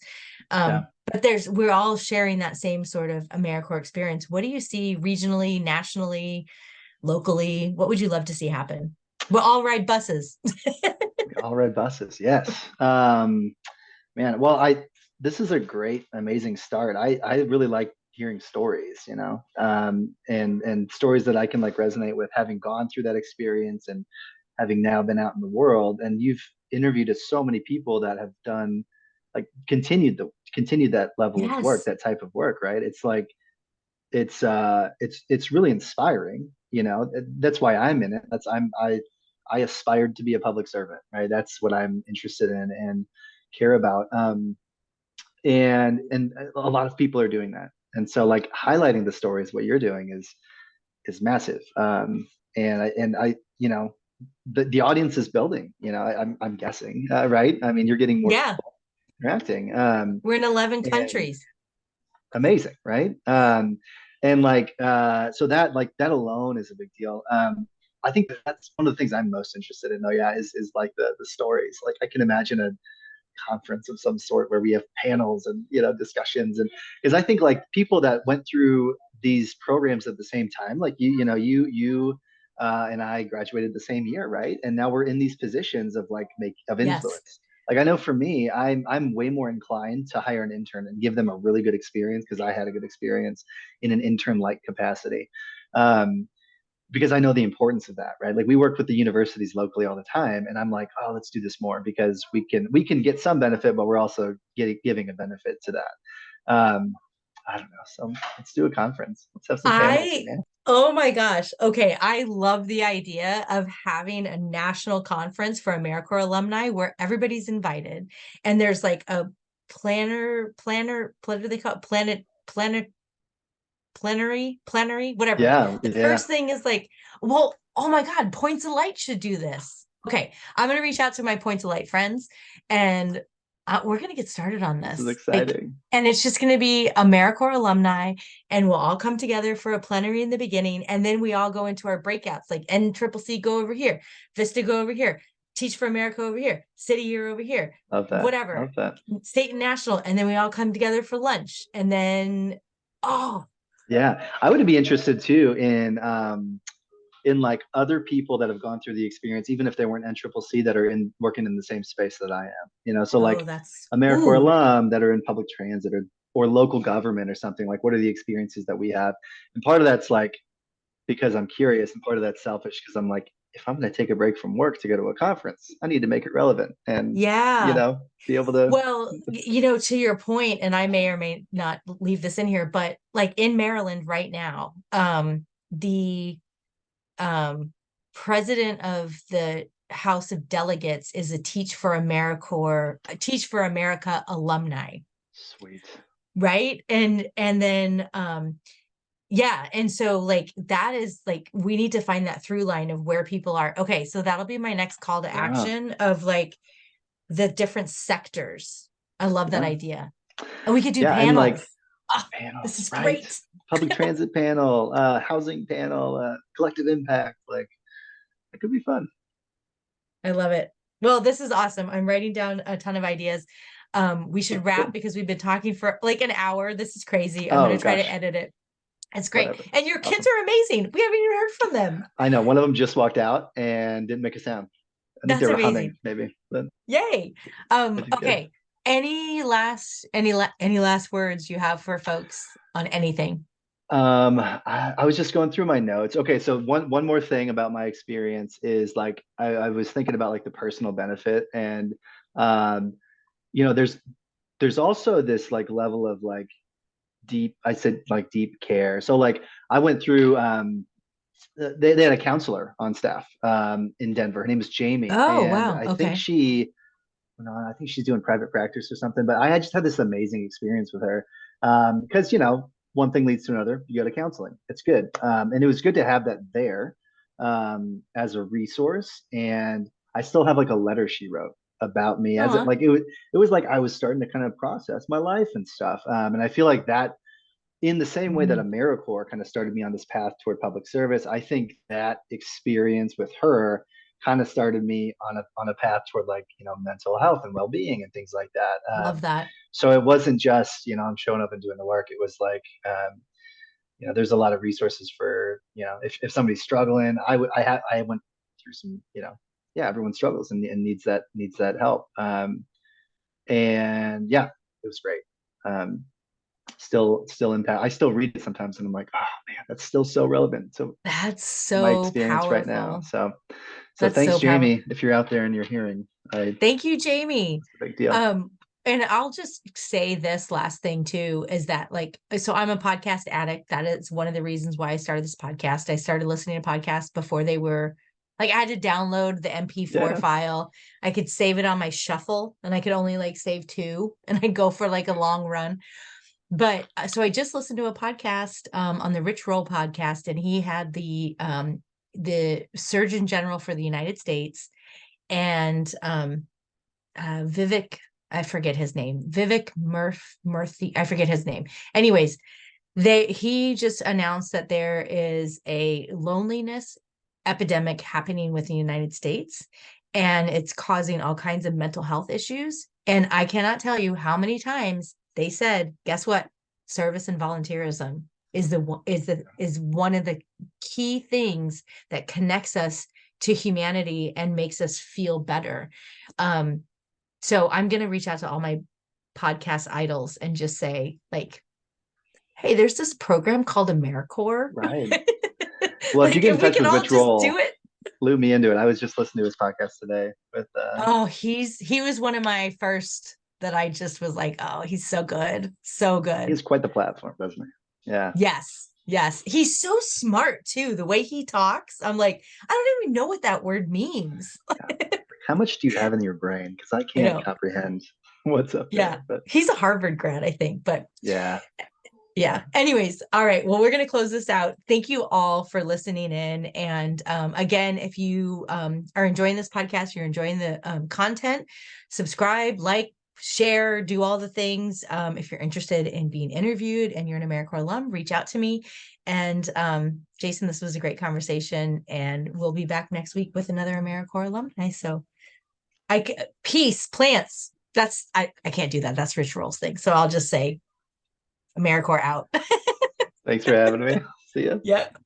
Yeah. But we're all sharing that same sort of AmeriCorps experience. What do you see regionally, nationally, locally? What would you love to see happen? We'll all ride buses. All red buses. Yes. Man, well, this is a great, amazing start. I really like hearing stories, and stories that I can like resonate with, having gone through that experience and having now been out in the world. And you've interviewed so many people that have done like continued that level of work, Yes. that type of work, right? It's like it's really inspiring, That's why I'm in it. I aspired to be a public servant, right? That's what I'm interested in and care about. And a lot of people are doing that. And so like highlighting the stories, what you're doing is massive. And I the audience is building, I'm guessing, right? I mean, you're getting more Yeah. people interacting. We're in 11 And countries. amazing, right? And like so that alone is a big deal. I think that's one of the things I'm most interested in though, yeah, is like the stories. Like I can imagine a conference of some sort where we have panels and discussions, and because I think like people that went through these programs at the same time, like you and I graduated the same year, right? And now we're in these positions of like make of Yes. influence. Like I know for me, I'm way more inclined to hire an intern and give them a really good experience because I had a good experience in an intern like capacity. Um, because I know the importance of that, right? Like we work with the universities locally all the time, and I'm like, oh, let's do this more because we can get some benefit, but we're also giving a benefit to that. I don't know. So let's do a conference. Let's have some panels, man. Oh my gosh. Okay. I love the idea of having a national conference for AmeriCorps alumni where everybody's invited and there's like a what do they call it? Plenary, whatever. Yeah, The yeah. first thing is like, well, oh my God, Points of Light should do this. Okay. I'm going to reach out to my Points of Light friends and we're going to get started on This is this. exciting. And it's just going to be AmeriCorps alumni, and we'll all come together for a plenary in the beginning. And then we all go into our breakouts, like NCCC go over here, Vista go over here, Teach for America over here, City Year over here, Love that. whatever, Love that. state and national. And then we all come together for lunch. And then, oh, yeah, I would be interested too in like other people that have gone through the experience, even if they weren't NCCC, that are working in the same space that I am. So like that's AmeriCorps alum that are in public transit or local government or something. Like, what are the experiences that we have? And part of that's like because I'm curious, and part of that's selfish because I'm like, if I'm going to take a break from work to go to a conference, I need to make it relevant and yeah. be able to. Well, to your point, and I may or may not leave this in here, but like in Maryland right now, the president of the House of Delegates is a Teach for America alumni. Sweet. Right. And then yeah. And so like that is like we need to find that through line of where people are. Okay, so that'll be my next call to action of like the different sectors. I love that idea. And we could do panels. And like panels, this is great. Public transit panel, housing panel, collective impact. Like it could be fun. I love it. Well, this is awesome. I'm writing down a ton of ideas. We should wrap because we've been talking for like an hour. This is crazy. I'm going to try to edit it. It's great. Whatever. And your kids are amazing. We haven't even heard from them. I know. One of them just walked out and didn't make a sound. I think they were humming, maybe. But yay. Okay. Good. Any last words you have for folks on anything? I was just going through my notes. Okay, so one more thing about my experience is like I was thinking about like the personal benefit, and there's also this like level of like deep care. So like I went through they had a counselor on staff in Denver. Her name is Jamie. Oh, wow. I think I think she's doing private practice or something, but I just had this amazing experience with her because one thing leads to another. You go to counseling. It's good. And it was good to have that there as a resource. And I still have like a letter she wrote about me as it was like I was starting to kind of process my life and stuff. And I feel like that in the same way that AmeriCorps kind of started me on this path toward public service, I think that experience with her kind of started me on a path toward like, mental health and well-being and things like that. Love that. So it wasn't just, I'm showing up and doing the work. It was like, there's a lot of resources for, if somebody's struggling, I went through some, everyone struggles and needs that help. And yeah, it was great. Still impact. I still read it sometimes and I'm like, oh man, that's still so relevant. So that's so my experience powerful right now. So thanks, Jamie, if you're out there and you're hearing. Thank you, Jamie. It's a big deal. And I'll just say this last thing too, is that like, so I'm a podcast addict. That is one of the reasons why I started this podcast. I started listening to podcasts before they were like, I had to download the MP4 file. I could save it on my shuffle and I could only like save 2 and I'd go for like a long run. But so I just listened to a podcast on the Rich Roll podcast, and he had the Surgeon General for the United States and Vivek, I forget his name, Vivek Murthy, I forget his name. Anyways, he just announced that there is a loneliness epidemic happening within the United States, and it's causing all kinds of mental health issues. And I cannot tell you how many times they said, guess what? Service and volunteerism is one of the key things that connects us to humanity and makes us feel better. So I'm going to reach out to all my podcast idols and just say like, hey, there's this program called AmeriCorps. Right. Well, if you get in touch with Rich Roll, do it. Loop me into it. I was just listening to his podcast today with he was one of my first that I just was like, oh, he's so good. So He good. has quite the platform, doesn't he? Yeah. Yes. Yes. He's so smart too. The way he talks, I'm like, I don't even know what that word means. Yeah. How much do you have in your brain? Because I I can't know. comprehend what's up Yeah. there. But He's a Harvard grad, I think, but yeah, yeah. Anyways, all right. Well, we're going to close this out. Thank you all for listening in. And again, if you are enjoying this podcast, you're enjoying the content, subscribe, like, share, do all the things. If you're interested in being interviewed and you're an AmeriCorps alum, reach out to me. And Jason, this was a great conversation. And we'll be back next week with another AmeriCorps alumni. So peace, plants. I can't do that. That's Rich Roll's thing. So I'll just say AmeriCorps out. thanks for having me. See ya. Yep.